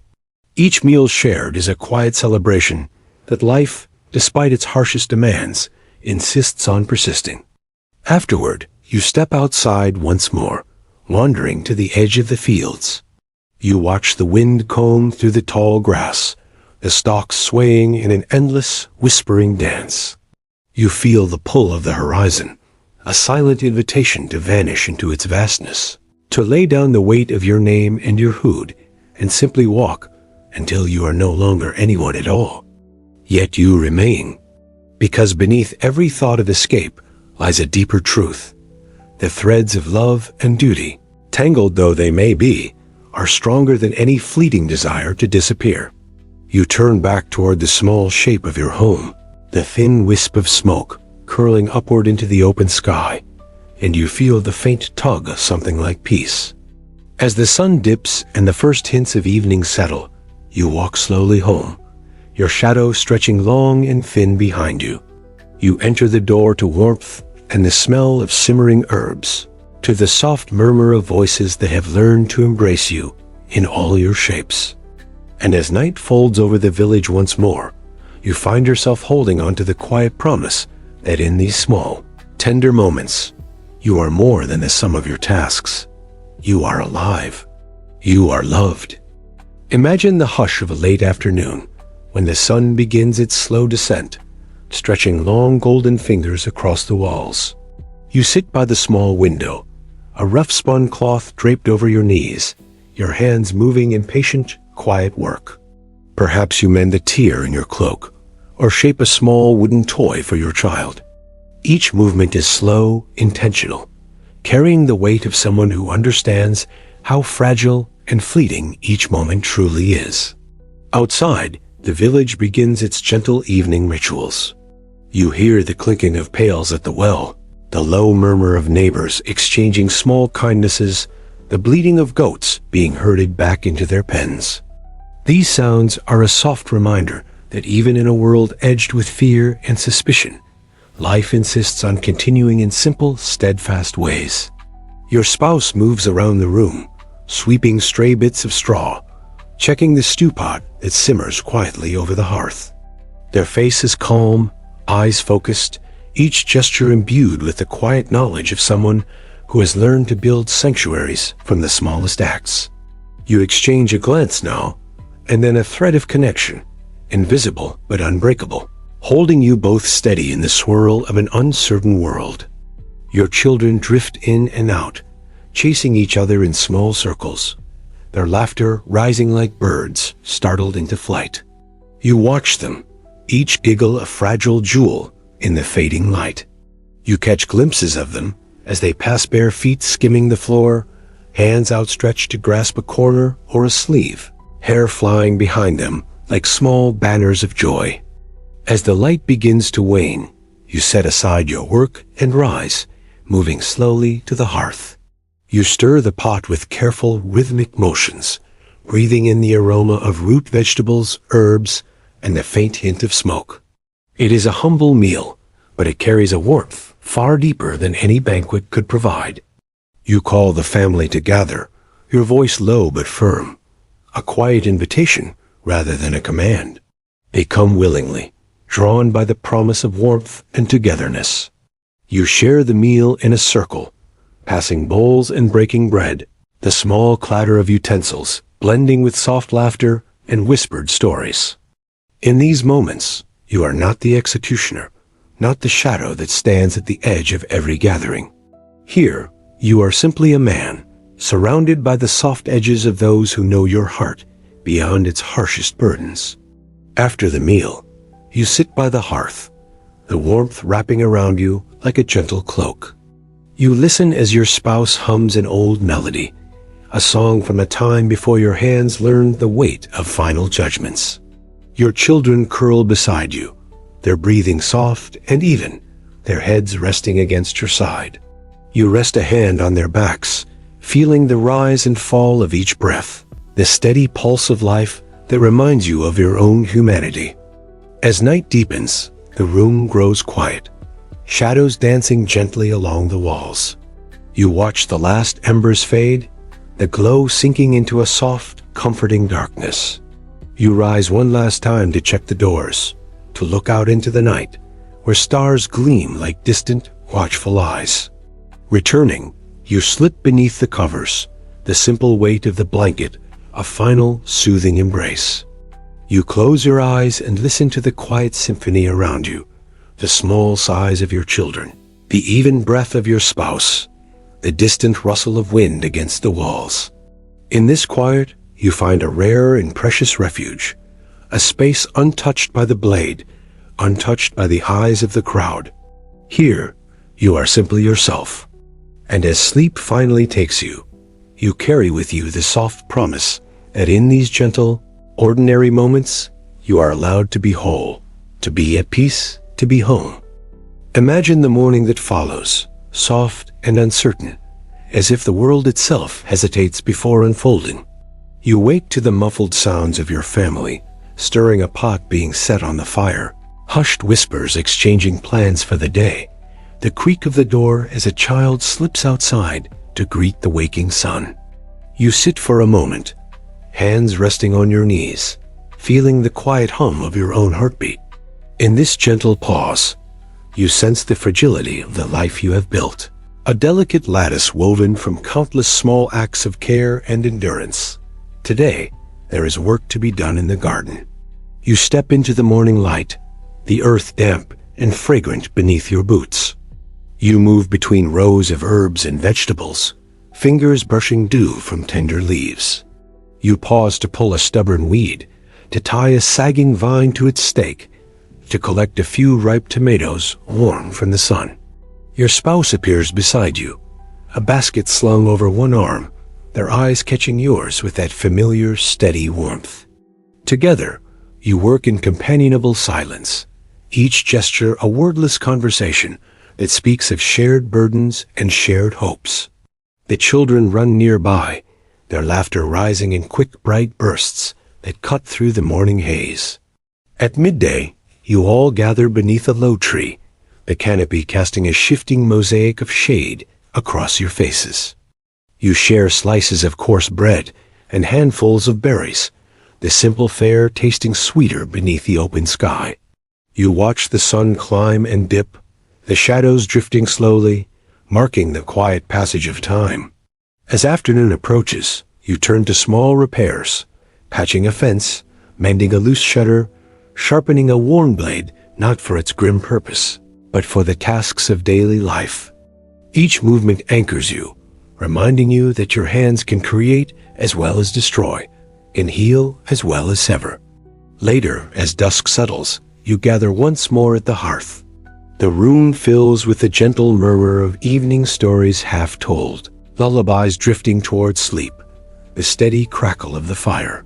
Each meal shared is a quiet celebration that life, despite its harshest demands, insists on persisting. Afterward, you step outside once more, wandering to the edge of the fields. You watch the wind comb through the tall grass, the stalks swaying in an endless, whispering dance. You feel the pull of the horizon, a silent invitation to vanish into its vastness, to lay down the weight of your name and your hood, and simply walk until you are no longer anyone at all. Yet you remain. Because beneath every thought of escape lies a deeper truth. The threads of love and duty, tangled though they may be, are stronger than any fleeting desire to disappear. You turn back toward the small shape of your home, the thin wisp of smoke curling upward into the open sky, and you feel the faint tug of something like peace. As the sun dips and the first hints of evening settle, you walk slowly home, your shadow stretching long and thin behind you. You enter the door to warmth and the smell of simmering herbs, to the soft murmur of voices that have learned to embrace you in all your shapes. And as night folds over the village once more, you find yourself holding on to the quiet promise that in these small, tender moments, you are more than the sum of your tasks. You are alive. You are loved. Imagine the hush of a late afternoon, when the sun begins its slow descent, stretching long golden fingers across the walls. You sit by the small window, a rough spun cloth draped over your knees, your hands moving in patient, quiet work. Perhaps you mend a tear in your cloak, or shape a small wooden toy for your child. Each movement is slow, intentional, carrying the weight of someone who understands how fragile and fleeting each moment truly is. Outside, the village begins its gentle evening rituals. You hear the clinking of pails at the well, the low murmur of neighbors exchanging small kindnesses, the bleating of goats being herded back into their pens. These sounds are a soft reminder that even in a world edged with fear and suspicion, life insists on continuing in simple, steadfast ways. Your spouse moves around the room, sweeping stray bits of straw, checking the stew pot that simmers quietly over the hearth. Their face is calm, eyes focused, each gesture imbued with the quiet knowledge of someone who has learned to build sanctuaries from the smallest acts. You exchange a glance now, and then a thread of connection, invisible but unbreakable, holding you both steady in the swirl of an uncertain world. Your children drift in and out, chasing each other in small circles, their laughter rising like birds startled into flight. You watch them, each giggle a fragile jewel in the fading light. You catch glimpses of them as they pass, bare feet skimming the floor, hands outstretched to grasp a corner or a sleeve, hair flying behind them like small banners of joy. As the light begins to wane, you set aside your work and rise, moving slowly to the hearth. You stir the pot with careful, rhythmic motions, breathing in the aroma of root vegetables, herbs, and the faint hint of smoke. It is a humble meal, but it carries a warmth far deeper than any banquet could provide. You call the family to gather, your voice low but firm, a quiet invitation rather than a command. They come willingly, drawn by the promise of warmth and togetherness. You share the meal in a circle, passing bowls and breaking bread, the small clatter of utensils blending with soft laughter and whispered stories. In these moments, you are not the executioner, not the shadow that stands at the edge of every gathering. Here, you are simply a man, surrounded by the soft edges of those who know your heart beyond its harshest burdens. After the meal, you sit by the hearth, the warmth wrapping around you like a gentle cloak. You listen as your spouse hums an old melody, a song from a time before your hands learned the weight of final judgments. Your children curl beside you, their breathing soft and even, their heads resting against your side. You rest a hand on their backs, feeling the rise and fall of each breath, the steady pulse of life that reminds you of your own humanity. As night deepens, the room grows quiet, shadows dancing gently along the walls. You watch the last embers fade, the glow sinking into a soft, comforting darkness. You rise one last time to check the doors, to look out into the night, where stars gleam like distant, watchful eyes. Returning, you slip beneath the covers, the simple weight of the blanket, a final, soothing embrace. You close your eyes and listen to the quiet symphony around you, the small sighs of your children, the even breath of your spouse, the distant rustle of wind against the walls. In this quiet, you find a rare and precious refuge, a space untouched by the blade, untouched by the eyes of the crowd. Here, you are simply yourself. And as sleep finally takes you, you carry with you the soft promise that in these gentle, ordinary moments, you are allowed to be whole, to be at peace, to be home. Imagine the morning that follows, soft and uncertain, as if the world itself hesitates before unfolding. You wake to the muffled sounds of your family, stirring a pot being set on the fire, hushed whispers exchanging plans for the day, the creak of the door as a child slips outside to greet the waking sun. You sit for a moment, hands resting on your knees, feeling the quiet hum of your own heartbeat. In this gentle pause, you sense the fragility of the life you have built, a delicate lattice woven from countless small acts of care and endurance. Today, there is work to be done in the garden. You step into the morning light, the earth damp and fragrant beneath your boots. You move between rows of herbs and vegetables, fingers brushing dew from tender leaves. You pause to pull a stubborn weed, to tie a sagging vine to its stake, to collect a few ripe tomatoes warm from the sun. Your spouse appears beside you, a basket slung over one arm, their eyes catching yours with that familiar, steady warmth. Together, you work in companionable silence, each gesture a wordless conversation that speaks of shared burdens and shared hopes. The children run nearby, their laughter rising in quick, bright bursts that cut through the morning haze. At midday, you all gather beneath a low tree, the canopy casting a shifting mosaic of shade across your faces. You share slices of coarse bread and handfuls of berries, the simple fare tasting sweeter beneath the open sky. You watch the sun climb and dip, the shadows drifting slowly, marking the quiet passage of time. As afternoon approaches, you turn to small repairs, patching a fence, mending a loose shutter, sharpening a worn blade, not for its grim purpose, but for the tasks of daily life. Each movement anchors you, reminding you that your hands can create as well as destroy, can heal as well as sever. Later, as dusk settles, you gather once more at the hearth. The room fills with the gentle murmur of evening stories half told, lullabies drifting towards sleep, the steady crackle of the fire.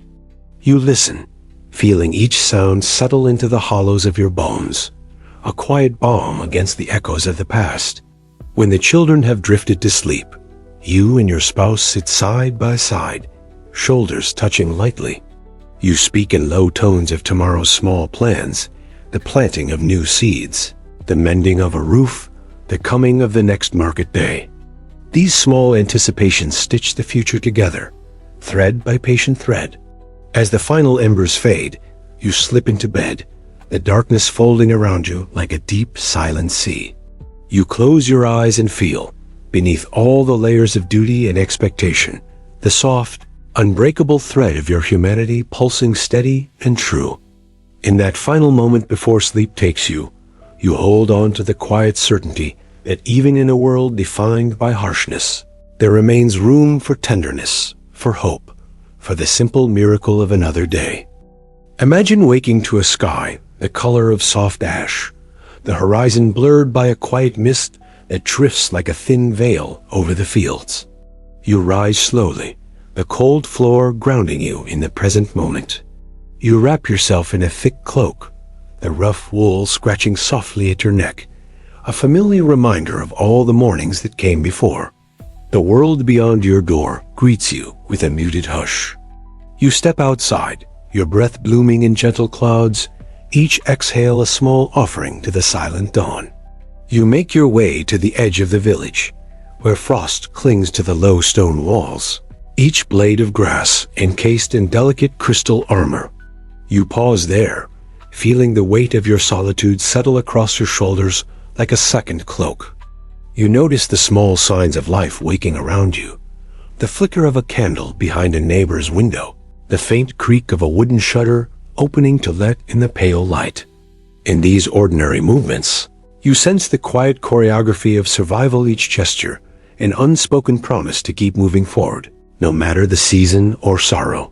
You listen, feeling each sound settle into the hollows of your bones, a quiet balm against the echoes of the past. When the children have drifted to sleep, you and your spouse sit side by side, shoulders touching lightly. You speak in low tones of tomorrow's small plans, the planting of new seeds, the mending of a roof, the coming of the next market day. These small anticipations stitch the future together, thread by patient thread. As the final embers fade, you slip into bed, the darkness folding around you like a deep, silent sea. You close your eyes and feel, beneath all the layers of duty and expectation, the soft, unbreakable thread of your humanity pulsing steady and true. In that final moment before sleep takes you, you hold on to the quiet certainty that even in a world defined by harshness, there remains room for tenderness, for hope, for the simple miracle of another day. Imagine waking to a sky the color of soft ash, the horizon blurred by a quiet mist that drifts like a thin veil over the fields. You rise slowly, the cold floor grounding you in the present moment. You wrap yourself in a thick cloak, the rough wool scratching softly at your neck, a familiar reminder of all the mornings that came before. The world beyond your door greets you with a muted hush. You step outside, your breath blooming in gentle clouds, each exhale a small offering to the silent dawn. You make your way to the edge of the village, where frost clings to the low stone walls, each blade of grass encased in delicate crystal armor. You pause there, feeling the weight of your solitude settle across your shoulders like a second cloak. You notice the small signs of life waking around you, the flicker of a candle behind a neighbor's window, the faint creak of a wooden shutter opening to let in the pale light. In these ordinary movements, you sense the quiet choreography of survival, each gesture, an unspoken promise to keep moving forward, no matter the season or sorrow.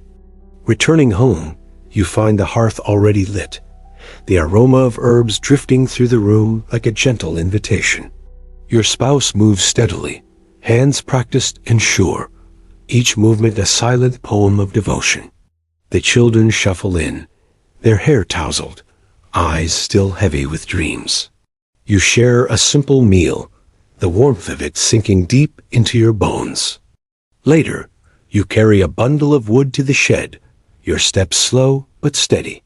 Returning home, you find the hearth already lit, the aroma of herbs drifting through the room like a gentle invitation. Your spouse moves steadily, hands practiced and sure, each movement a silent poem of devotion. The children shuffle in, their hair tousled, eyes still heavy with dreams. You share a simple meal, the warmth of it sinking deep into your bones. Later, you carry a bundle of wood to the shed, your steps slow but steady.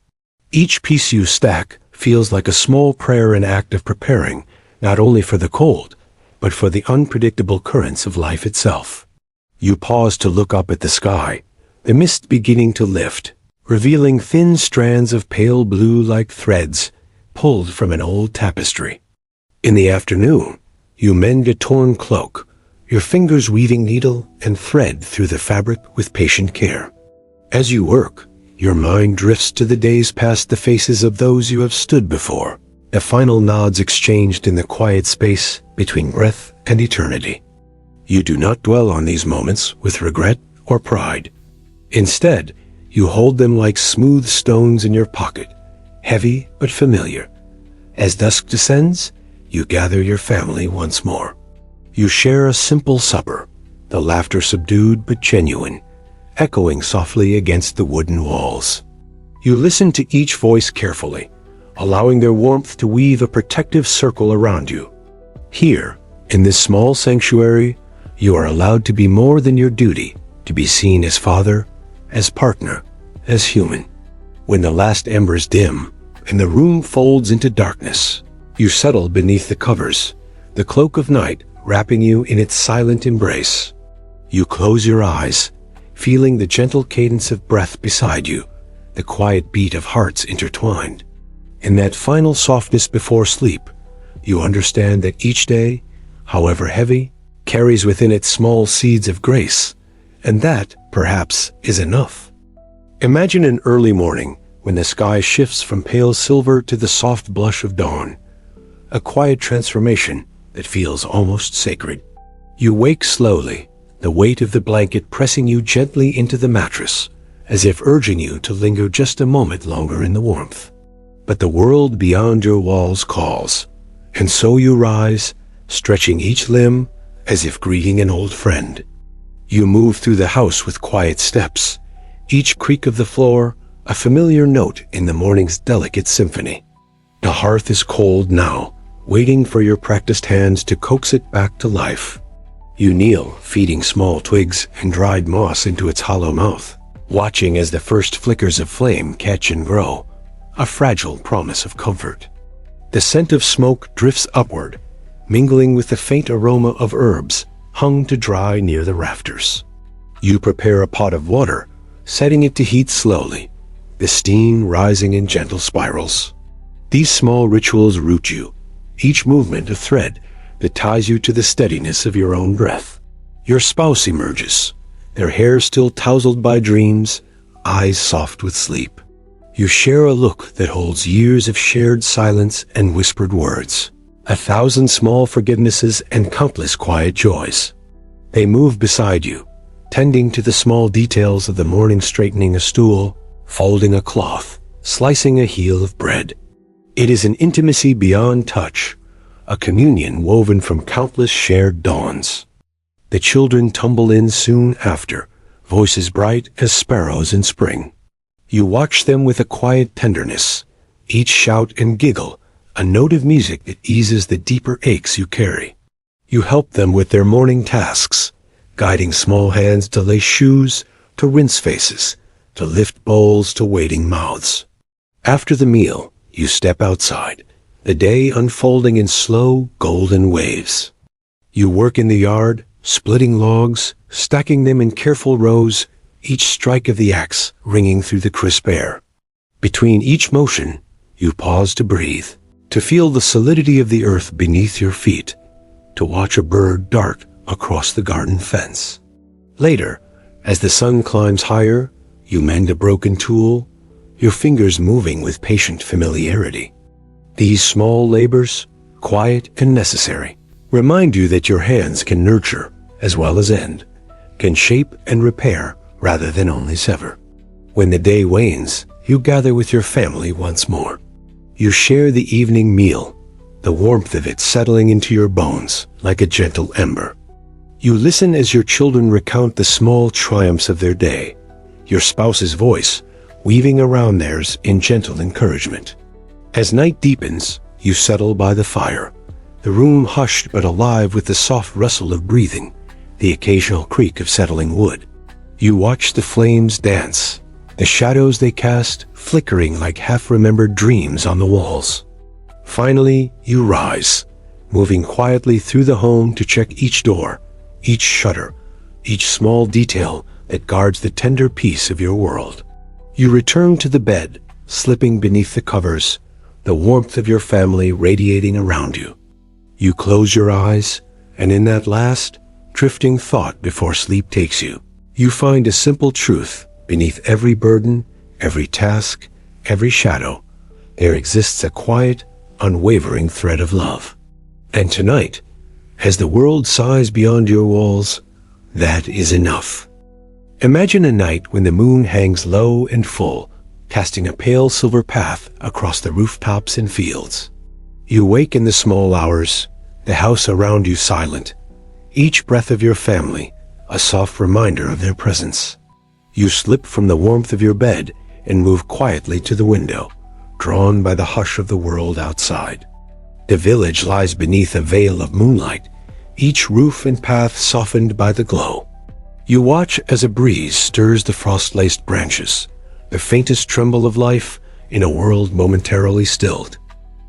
Each piece you stack feels like a small prayer and act of preparing, not only for the cold, but for the unpredictable currents of life itself. You pause to look up at the sky, the mist beginning to lift, revealing thin strands of pale blue like threads pulled from an old tapestry. In the afternoon, you mend a torn cloak, your fingers weaving needle and thread through the fabric with patient care. As you work, your mind drifts to the days past the faces of those you have stood before, the final nods exchanged in the quiet space between breath and eternity. You do not dwell on these moments with regret or pride. Instead, you hold them like smooth stones in your pocket, heavy but familiar. As dusk descends, you gather your family once more. You share a simple supper, the laughter subdued but genuine, echoing softly against the wooden walls. You listen to each voice carefully, allowing their warmth to weave a protective circle around you. Here, in this small sanctuary, you are allowed to be more than your duty, to be seen as father, as partner, as human. When the last embers dim and the room folds into darkness, you settle beneath the covers, the cloak of night wrapping you in its silent embrace. You close your eyes, feeling the gentle cadence of breath beside you, the quiet beat of hearts intertwined. In that final softness before sleep, you understand that each day, however heavy, carries within it small seeds of grace, and that, perhaps, is enough. Imagine an early morning when the sky shifts from pale silver to the soft blush of dawn, a quiet transformation that feels almost sacred. You wake slowly, the weight of the blanket pressing you gently into the mattress, as if urging you to linger just a moment longer in the warmth. But the world beyond your walls calls, and so you rise, stretching each limb as if greeting an old friend. You move through the house with quiet steps, each creak of the floor a familiar note in the morning's delicate symphony. The hearth is cold now, waiting for your practiced hands to coax it back to life. You kneel, feeding small twigs and dried moss into its hollow mouth, watching as the first flickers of flame catch and grow, a fragile promise of comfort. The scent of smoke drifts upward, mingling with the faint aroma of herbs hung to dry near the rafters. You prepare a pot of water, setting it to heat slowly, the steam rising in gentle spirals. These small rituals root you, each movement a thread that ties you to the steadiness of your own breath. Your spouse emerges, their hair still tousled by dreams, eyes soft with sleep. You share a look that holds years of shared silence and whispered words, 1,000 small forgivenesses and countless quiet joys. They move beside you, tending to the small details of the morning, straightening a stool, folding a cloth, slicing a heel of bread. It is an intimacy beyond touch, a communion woven from countless shared dawns. The children tumble in soon after, voices bright as sparrows in spring. You watch them with a quiet tenderness, each shout and giggle a note of music that eases the deeper aches you carry. You help them with their morning tasks, guiding small hands to lace shoes, to rinse faces, to lift bowls to waiting mouths. After the meal, you step outside, the day unfolding in slow, golden waves. You work in the yard, splitting logs, stacking them in careful rows, each strike of the axe ringing through the crisp air. Between each motion, you pause to breathe, to feel the solidity of the earth beneath your feet, to watch a bird dart across the garden fence. Later, as the sun climbs higher, you mend a broken tool, your fingers moving with patient familiarity. These small labors, quiet and necessary, remind you that your hands can nurture as well as end, can shape and repair rather than only sever. When the day wanes you gather with your family once more. You share the evening meal, the warmth of it settling into your bones like a gentle ember. You listen as your children recount the small triumphs of their day, your spouse's voice weaving around theirs in gentle encouragement. As night deepens, you settle by the fire, the room hushed but alive with the soft rustle of breathing, the occasional creak of settling wood. You watch the flames dance, the shadows they cast flickering like half-remembered dreams on the walls. Finally, you rise, moving quietly through the home to check each door, each shutter, each small detail that guards the tender peace of your world. You return to the bed, slipping beneath the covers, the warmth of your family radiating around you. You close your eyes, and in that last, drifting thought before sleep takes you, you find a simple truth beneath every burden, every task, every shadow. There exists a quiet, unwavering thread of love. And tonight, as the world sighs beyond your walls, that is enough. Imagine a night when the moon hangs low and full, casting a pale silver path across the rooftops and fields. You wake in the small hours, the house around you silent, each breath of your family a soft reminder of their presence. You slip from the warmth of your bed and move quietly to the window, drawn by the hush of the world outside. The village lies beneath a veil of moonlight, each roof and path softened by the glow. You watch as a breeze stirs the frost-laced branches, the faintest tremble of life in a world momentarily stilled.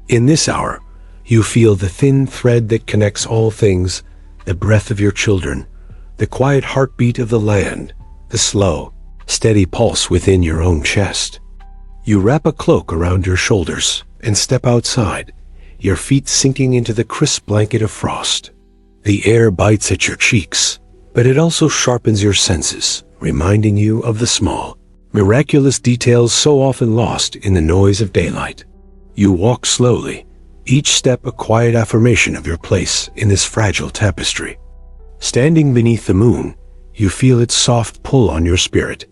In this hour, you feel the thin thread that connects all things, the breath of your children, the quiet heartbeat of the land, the slow, steady pulse within your own chest. You wrap a cloak around your shoulders and step outside, your feet sinking into the crisp blanket of frost. The air bites at your cheeks, but it also sharpens your senses, reminding you of the small, miraculous details so often lost in the noise of daylight. You walk slowly, each step a quiet affirmation of your place in this fragile tapestry. Standing beneath the moon, you feel its soft pull on your spirit,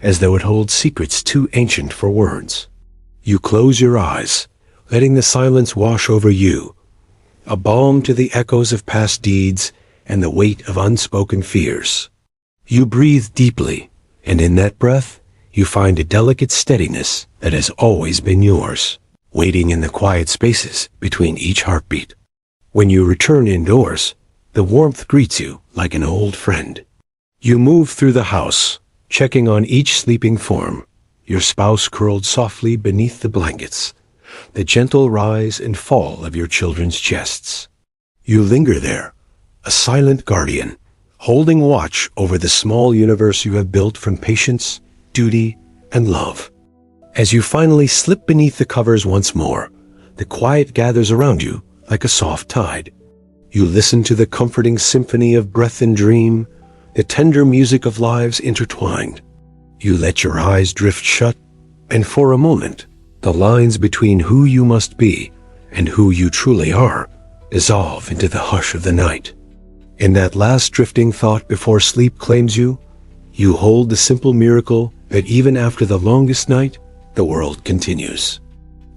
as though it holds secrets too ancient for words. You close your eyes, letting the silence wash over you, a balm to the echoes of past deeds and the weight of unspoken fears. You breathe deeply, and in that breath, you find a delicate steadiness that has always been yours, waiting in the quiet spaces between each heartbeat. When you return indoors, the warmth greets you like an old friend. You move through the house, checking on each sleeping form, your spouse curled softly beneath the blankets, the gentle rise and fall of your children's chests. You linger there, a silent guardian, holding watch over the small universe you have built from patience, duty, and love. As you finally slip beneath the covers once more, the quiet gathers around you like a soft tide. You listen to the comforting symphony of breath and dream, the tender music of lives intertwined. You let your eyes drift shut, and for a moment, the lines between who you must be and who you truly are dissolve into the hush of the night. In that last drifting thought before sleep claims you, you hold the simple miracle that even after the longest night, the world continues.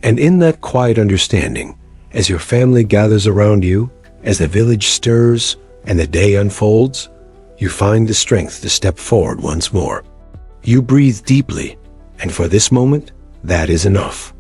And in that quiet understanding, as your family gathers around you, as the village stirs and the day unfolds, you find the strength to step forward once more. You breathe deeply, and for this moment, that is enough.